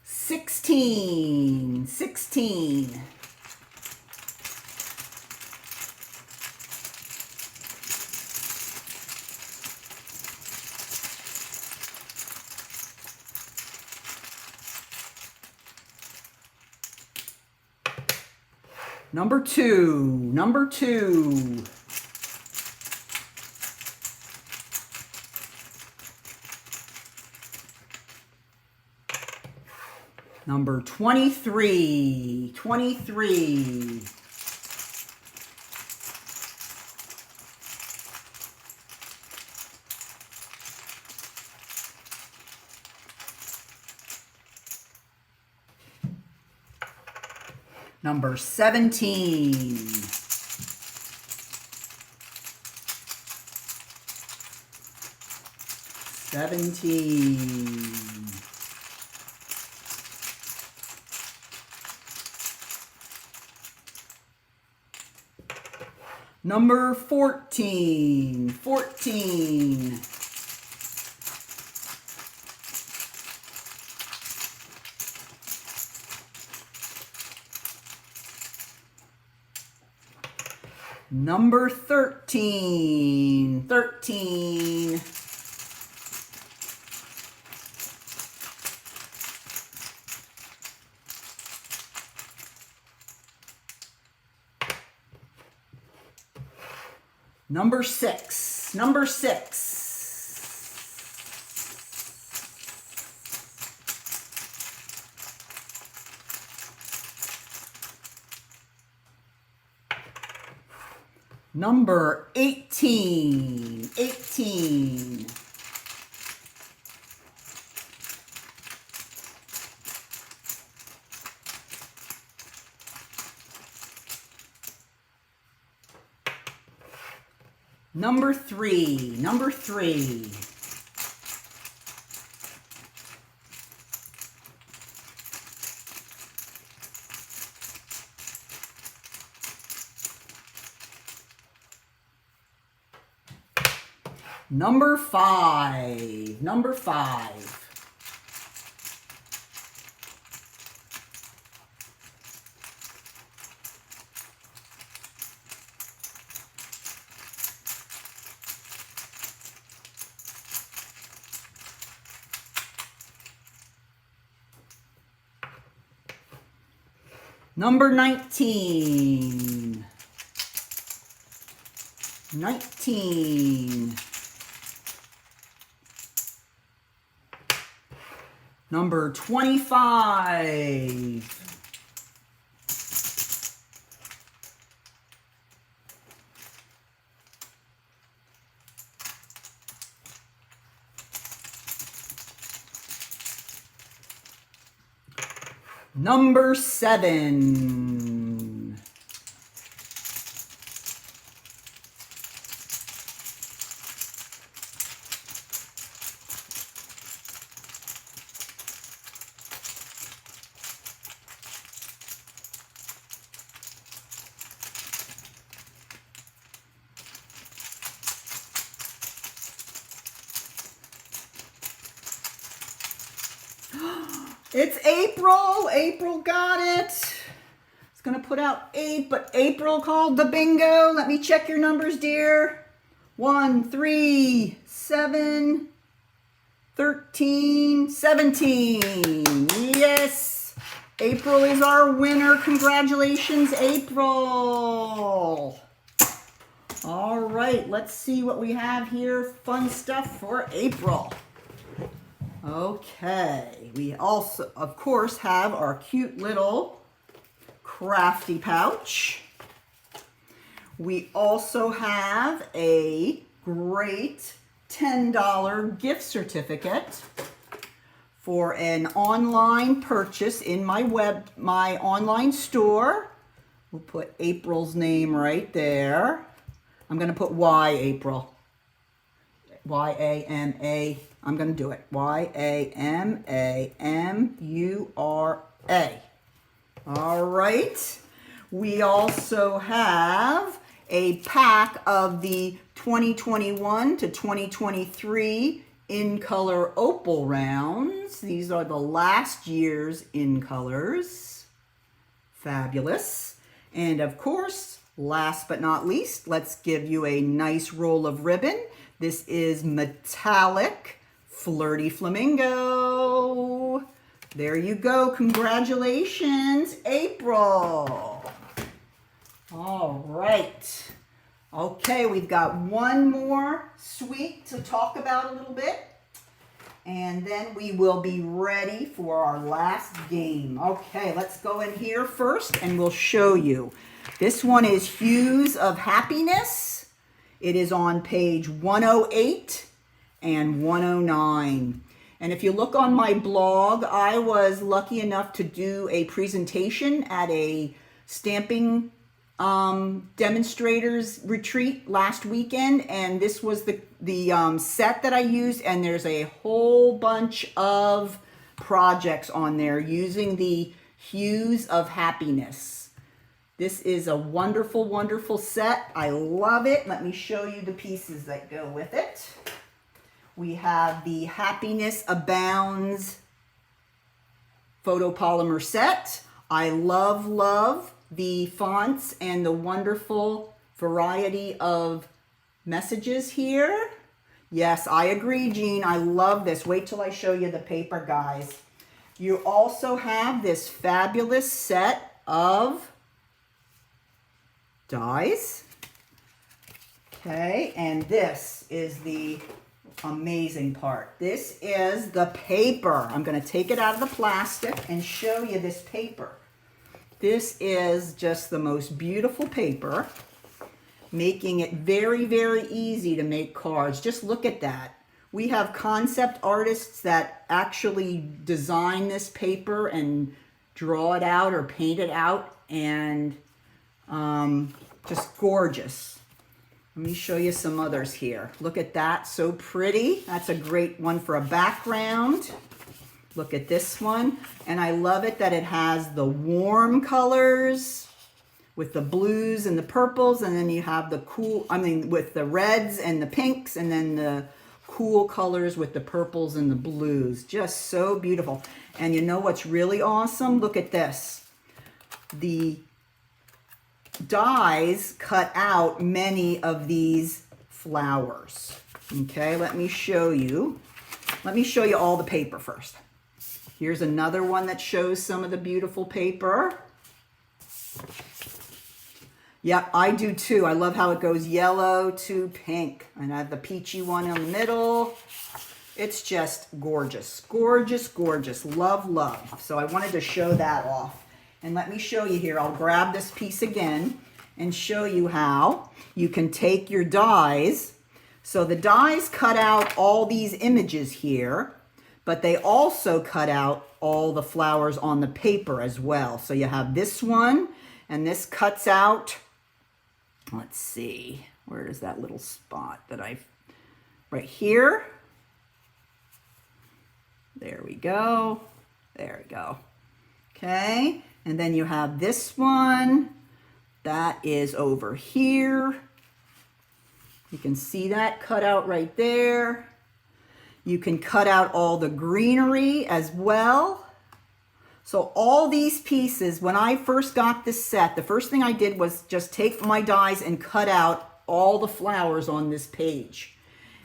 Sixteen. Number 2. Number 23. Number 17. Number 14. 14. Number 13. 13. Number 6. Number 6. Number 18. 18. Number 3. Number 3. Number 5. Number 5. Number 19. 19. Number 25. Number 7. It's April. April got it. It's going to put out 8, but April called the bingo. Let me check your numbers, dear. 1, 3, 7, 13, 17. Yes. April is our winner. Congratulations, April. All right, let's see what we have here. Fun stuff for April. Okay, we also, of course, have our cute little crafty pouch. We also have a great $10 gift certificate for an online purchase in my online store. We'll put April's name right there. I'm going to put Y, April. Y-A-M-A. I'm going to do it. Y-A-M-A-M-U-R-A. All right. We also have a pack of the 2021 to 2023 In Color Opal rounds. These are the last year's In Colors. Fabulous. And of course, last but not least, let's give you a nice roll of ribbon. This is metallic Flirty Flamingo. There you go. Congratulations, April. All right. Okay, we've got one more sweet to talk about a little bit. And then we will be ready for our last game. Okay, let's go in here first and we'll show you. This one is Hues of Happiness. It is on page 108 and 109. And if you look on my blog, I was lucky enough to do a presentation at a stamping demonstrators retreat last weekend, and this was the set that I used, and there's a whole bunch of projects on there using the Hues of Happiness. This is a wonderful, wonderful set. I love it. Let me show you the pieces that go with it. We have the Happiness Abounds photopolymer set. I love, love the fonts and the wonderful variety of messages here. Yes, I agree, Jean. I love this. Wait till I show you the paper, guys. You also have this fabulous set of dies. Okay, and this is the amazing part. This is the paper. I'm going to take it out of the plastic and show you this paper. This is just the most beautiful paper, making it very, very easy to make cards. Just look at that. We have concept artists that actually design this paper and draw it out or paint it out, and just gorgeous. Let me show you some others here. Look at that, so pretty. That's a great one for a background. Look at this one. And I love it that it has the warm colors with the blues and the purples, and then you have the cool, with the reds and the pinks, and then the cool colors with the purples and the blues. Just so beautiful. And you know what's really awesome? Look at this. The dies cut out many of these flowers. Okay, let me show you. Let me show you all the paper first. Here's another one that shows some of the beautiful paper. Yep, I do too. I love how it goes yellow to pink. And I have the peachy one in the middle. It's just gorgeous, gorgeous, gorgeous. Love, love. So I wanted to show that off. And let me show you here. I'll grab this piece again and show you how you can take your dies. So the dies cut out all these images here, but they also cut out all the flowers on the paper as well. So you have this one, and this cuts out, let's see, where is that little spot that right here. There we go. There we go. Okay. And then you have this one that is over here. You can see that cut out right there. You can cut out all the greenery as well. So all these pieces, when I first got this set, the first thing I did was just take my dies and cut out all the flowers on this page.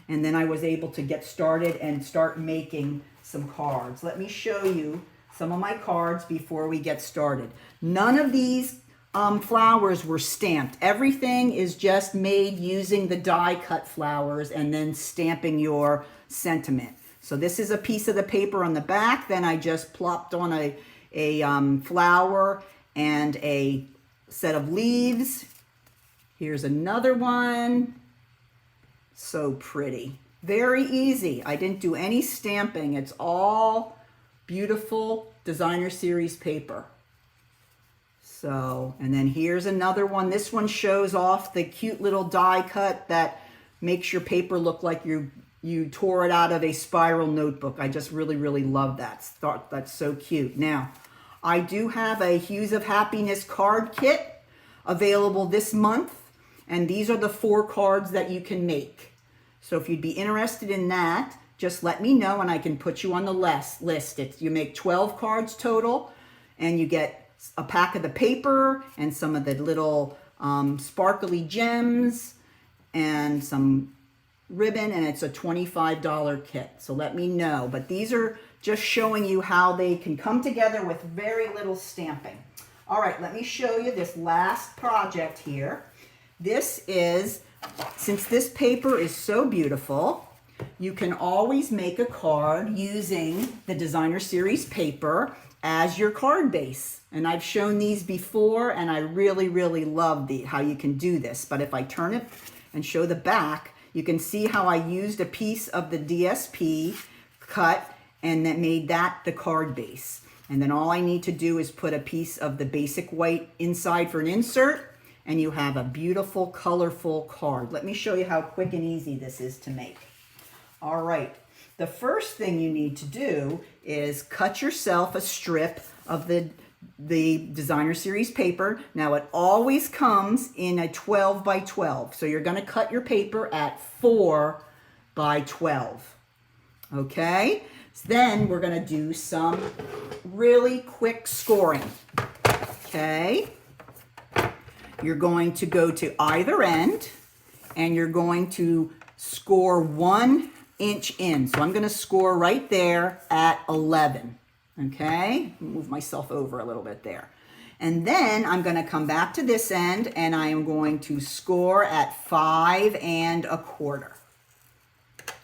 And then I was able to get started and start making some cards. Let me show you some of my cards before we get started. None of these flowers were stamped. Everything is just made using the die cut flowers and then stamping your sentiment. So this is a piece of the paper on the back. Then I just plopped on a flower and a set of leaves. Here's another one. So pretty. Very easy. I didn't do any stamping. It's all beautiful designer series paper. So, and then here's another one. This one shows off the cute little die cut that makes your paper look like you tore it out of a spiral notebook. I just really, really love that. That's so cute. Now, I do have a Hues of Happiness card kit available this month, and these are the 4 cards that you can make. So if you'd be interested in that, just let me know and I can put you on the list. You make 12 cards total, and you get a pack of the paper and some of the little sparkly gems and some ribbon, and it's a $25 kit. So let me know. But these are just showing you how they can come together with very little stamping. All right, let me show you this last project here. This is, since this paper is so beautiful, you can always make a card using the designer series paper as your card base. And I've shown these before, and I really, really love how you can do this. But if I turn it and show the back, you can see how I used a piece of the DSP cut and that made that the card base. And then all I need to do is put a piece of the basic white inside for an insert, and you have a beautiful, colorful card. Let me show you how quick and easy this is to make. All right, the first thing you need to do is cut yourself a strip of the the designer series paper. Now it always comes in a 12 by 12. So you're going to cut your paper at 4 by 12. Okay? So then we're going to do some really quick scoring. Okay? You're going to go to either end and you're going to score 1 inch in. So I'm going to score right there at 11. Okay, move myself over a little bit there. And then I'm going to come back to this end and I am going to score at 5 1/4.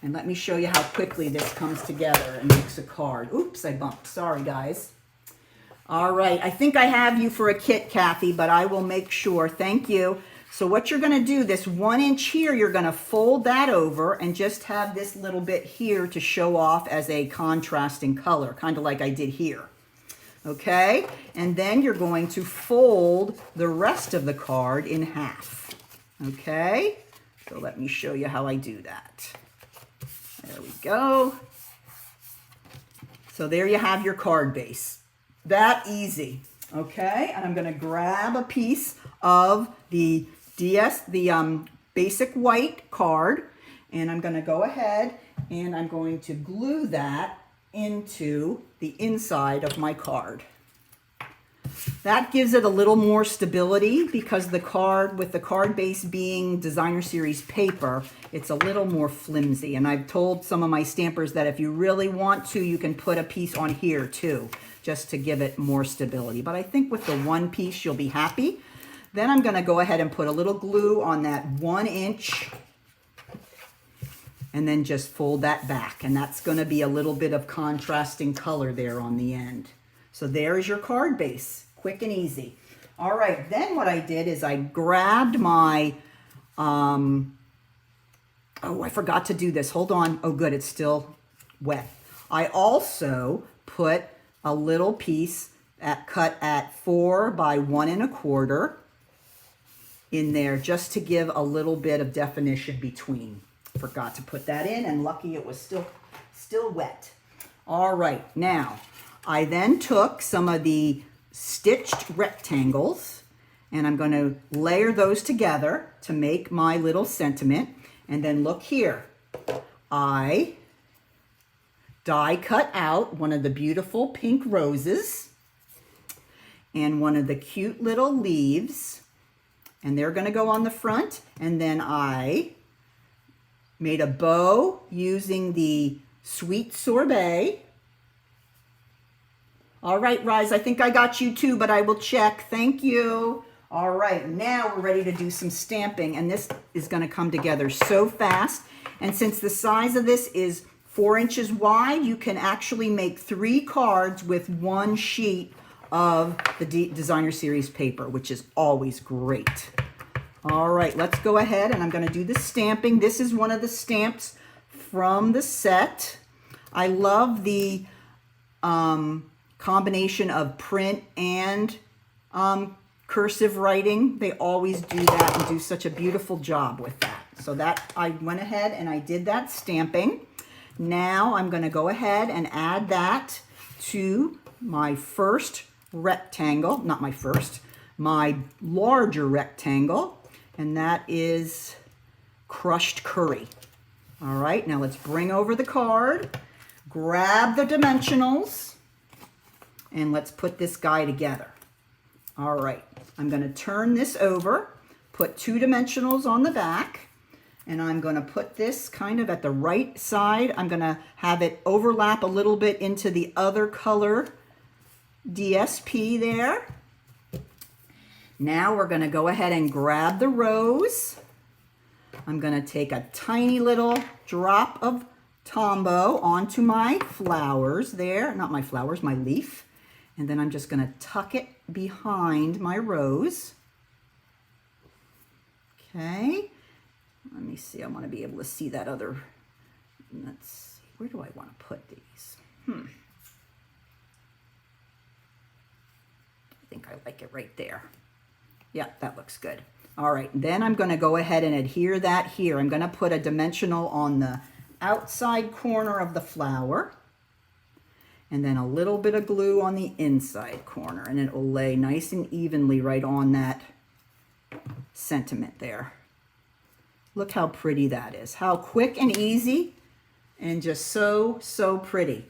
And let me show you how quickly this comes together and makes a card. Oops, I bumped. Sorry, guys. All right, I think I have you for a kit, Kathy, but I will make sure. Thank you. So what you're going to do, this 1 inch here, you're going to fold that over and just have this little bit here to show off as a contrasting color, kind of like I did here. Okay? And then you're going to fold the rest of the card in half. Okay? So let me show you how I do that. There we go. So there you have your card base. That easy. Okay? And I'm going to grab a piece of the basic white card, and I'm going to go ahead and I'm going to glue that into the inside of my card. That gives it a little more stability because the card, with the card base being designer series paper, it's a little more flimsy. And I've told some of my stampers that if you really want to, you can put a piece on here too, just to give it more stability. But I think with the one piece, you'll be happy. Then I'm going to go ahead and put a little glue on that 1 inch and then just fold that back. And that's going to be a little bit of contrasting color there on the end. So there's your card base, quick and easy. All right, then what I did is I grabbed my, oh, I forgot to do this. Hold on. Oh, good, it's still wet. I also put a little piece cut at 4 by 1 1/4 in there just to give a little bit of definition between. Forgot to put that in, and lucky it was still wet. All right, now I then took some of the stitched rectangles and I'm going to layer those together to make my little sentiment. And then look here, I die cut out one of the beautiful pink roses and one of the cute little leaves. And they're going to go on the front. And then I made a bow using the sweet sorbet. All right, Rise, I think I got you too, but I will check. Thank you. All right, now we're ready to do some stamping. And this is going to come together so fast. And since the size of this is 4 inches wide, you can actually make 3 cards with 1 sheet of the designer series paper, which is always great. All right, let's go ahead and I'm going to do the stamping. This is one of the stamps from the set. I love the combination of print and cursive writing. They always do that and do such a beautiful job with that. So that I went ahead and I did that stamping. Now I'm going to go ahead and add that to my first rectangle, not my first, my larger rectangle, and that is crushed curry. All right, now let's bring over the card, grab the dimensionals, and let's put this guy together. All right, I'm going to turn this over, put 2 dimensionals on the back, and I'm going to put this kind of at the right side. I'm going to have it overlap a little bit into the other color DSP there. Now we're going to go ahead and grab the rose. I'm going to take a tiny little drop of Tombow onto my flowers there. Not my flowers, my leaf. And then I'm just going to tuck it behind my rose. Okay. Let me see. I want to be able to see that other. Let's see. Where do I want to put these? I think I like it right there. Yeah, that looks good. All right, then I'm going to go ahead and adhere that here. I'm going to put a dimensional on the outside corner of the flower. and then a little bit of glue on the inside corner, and it will lay nice and evenly right on that sentiment there. Look how pretty that is. How quick and easy and just so pretty.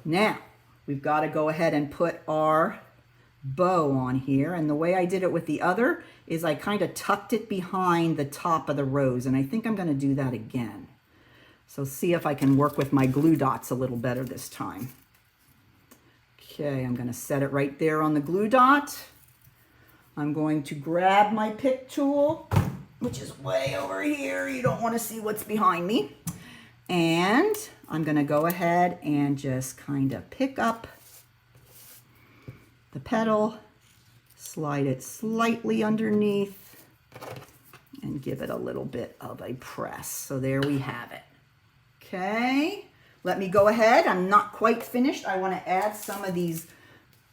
Now, we've got to go ahead and put our bow on here, and the way I did it with the other is I kind of tucked it behind the top of the rose, and I think I'm going to do that again. So see if I can work with my glue dots a little better this time. Okay, I'm going to set it right there on the glue dot. I'm going to grab my pick tool, which is way over here. You don't want to see what's behind me. And I'm going to go ahead and just kind of pick up the petal, slide it slightly underneath, and give it a little bit of a press. So there we have it. Okay, let me go ahead. I'm not quite finished. I want to add some of these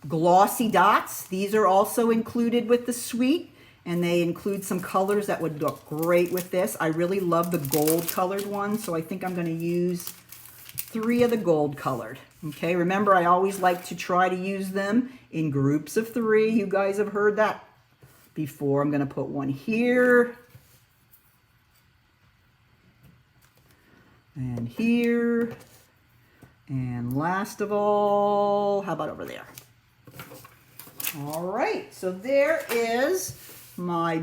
glossy dots. These are also included with the suite, and they include some colors that would look great with this. I really love the gold colored one, so I think I'm going to use 3 of the gold colored. Okay, remember I always like to try to use them in groups of 3. You guys have heard that before. I'm going to put one here and here, and last of all, how about over there? All right, so there is my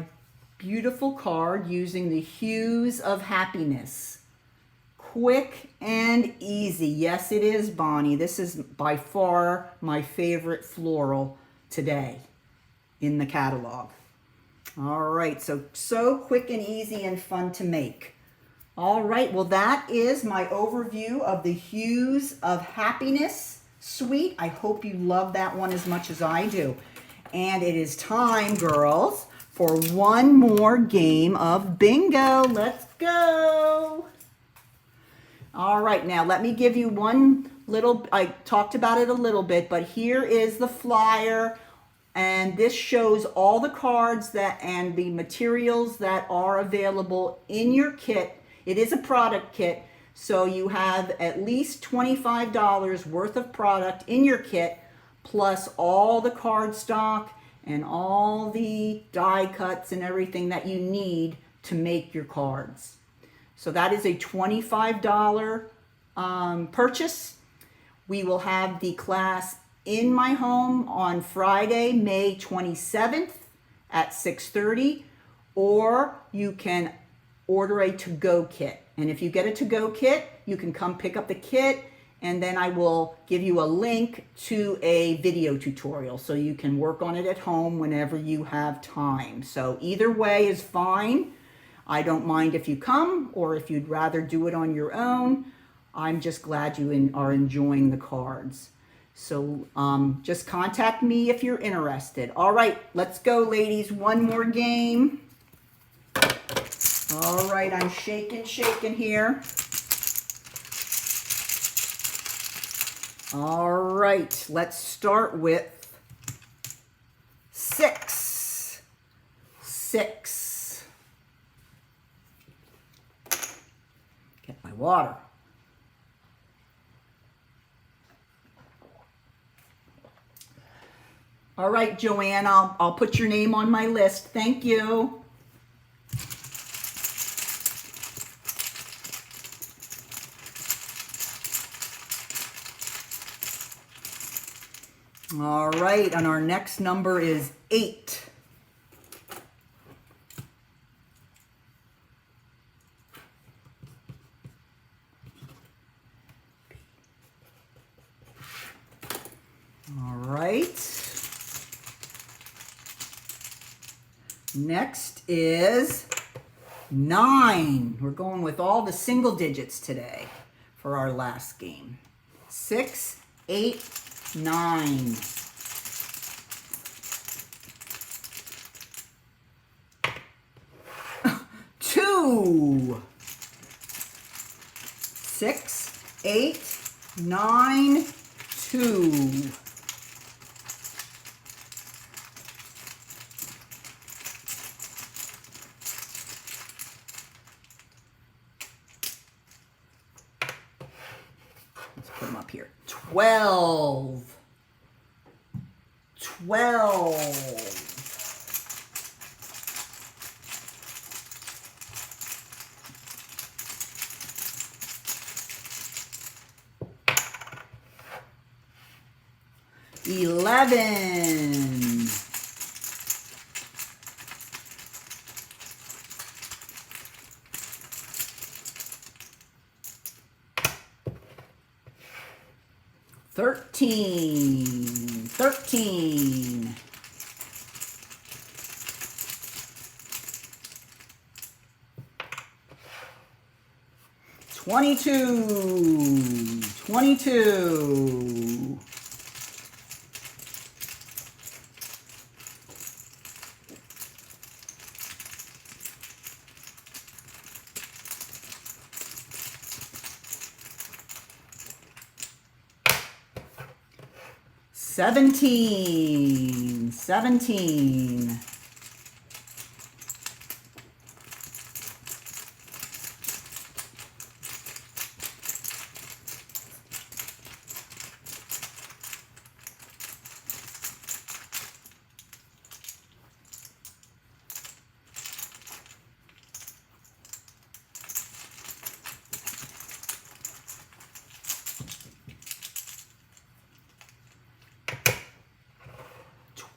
beautiful card using the Hues of Happiness. Quick and easy. Yes, it is, Bonnie. This is by far my favorite floral today in the catalog. All right, so quick and easy and fun to make. All right, well, that is my overview of the Hues of Happiness suite. I hope you love that one as much as I do. And it is time, girls, for one more game of bingo. Let's go. All right, now let me give you one little, I talked about it a little bit, but here is the flyer. And this shows all the cards that and the materials that are available in your kit. It is a product kit, so you have at least $25 worth of product in your kit, plus all the cardstock and all the die cuts and everything that you need to make your cards. So that is a $25 purchase. We will have the class in my home on Friday, May 27th at 6:30, or you can order a to-go kit. And if you get a to-go kit, you can come pick up the kit, and then I will give you a link to a video tutorial so you can work on it at home whenever you have time. So either way is fine. I don't mind if you come or if you'd rather do it on your own. I'm just glad you are enjoying the cards. So just contact me if you're interested. All right, let's go, ladies. One more game. All right, I'm shaking here. All right, let's start with 6. 6. Get my water. All right, Joanne, I'll put your name on my list. Thank you. All right, and our next number is 8. All right. Next is 9. We're going with all the single digits today for our last game. 6, 8, 9. Two. 6, 8, 9, 2. Let's put them up here. 12. 12. 12. 11. 13. 13. 22. 22. 17. 17.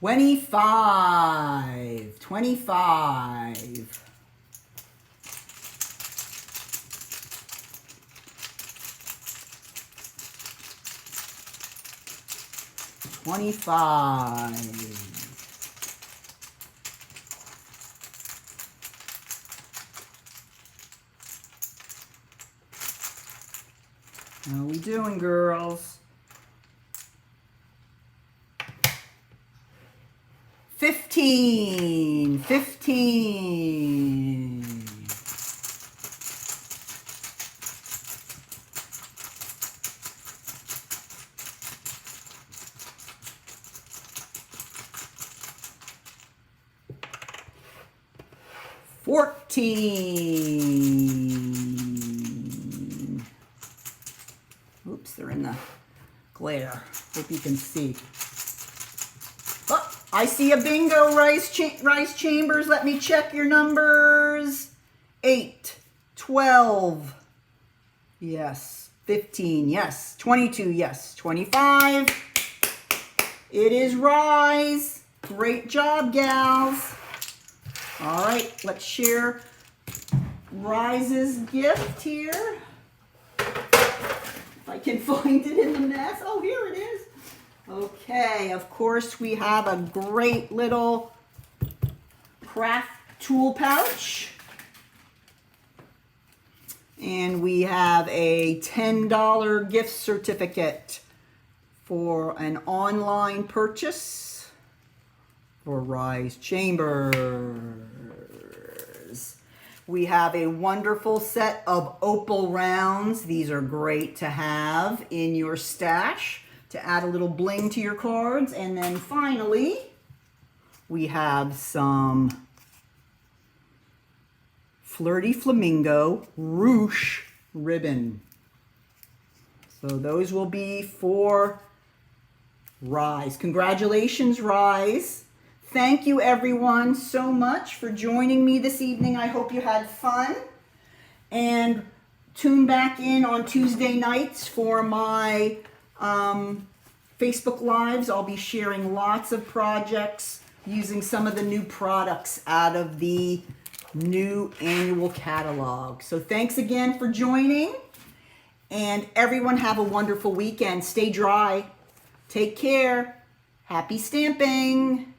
25. 25. 25. How we doing, girls? 15. 15. 14. Oops, they're in the glare. Hope you can see. Oh, I see a bingo, Rice Chambers. Let me check your numbers. 8, 12. Yes. 15. Yes. 22. Yes. 25. It is Rise. Great job, gals. All right, let's share Rise's gift here. If I can find it in the mess. Oh, here it is. Okay, of course we have a great little craft tool pouch. And we have a $10 gift certificate for an online purchase for Rise Chambers. We have a wonderful set of opal rounds. These are great to have in your stash to add a little bling to your cards. And then finally, we have some Flirty Flamingo ruche ribbon. So those will be for Rise. Congratulations, Rise. Thank you, everyone, so much for joining me this evening. I hope you had fun. And tune back in on Tuesday nights for my Facebook Lives. I'll be sharing lots of projects using some of the new products out of the new annual catalog. So thanks again for joining. And everyone have a wonderful weekend. Stay dry. Take care. Happy stamping.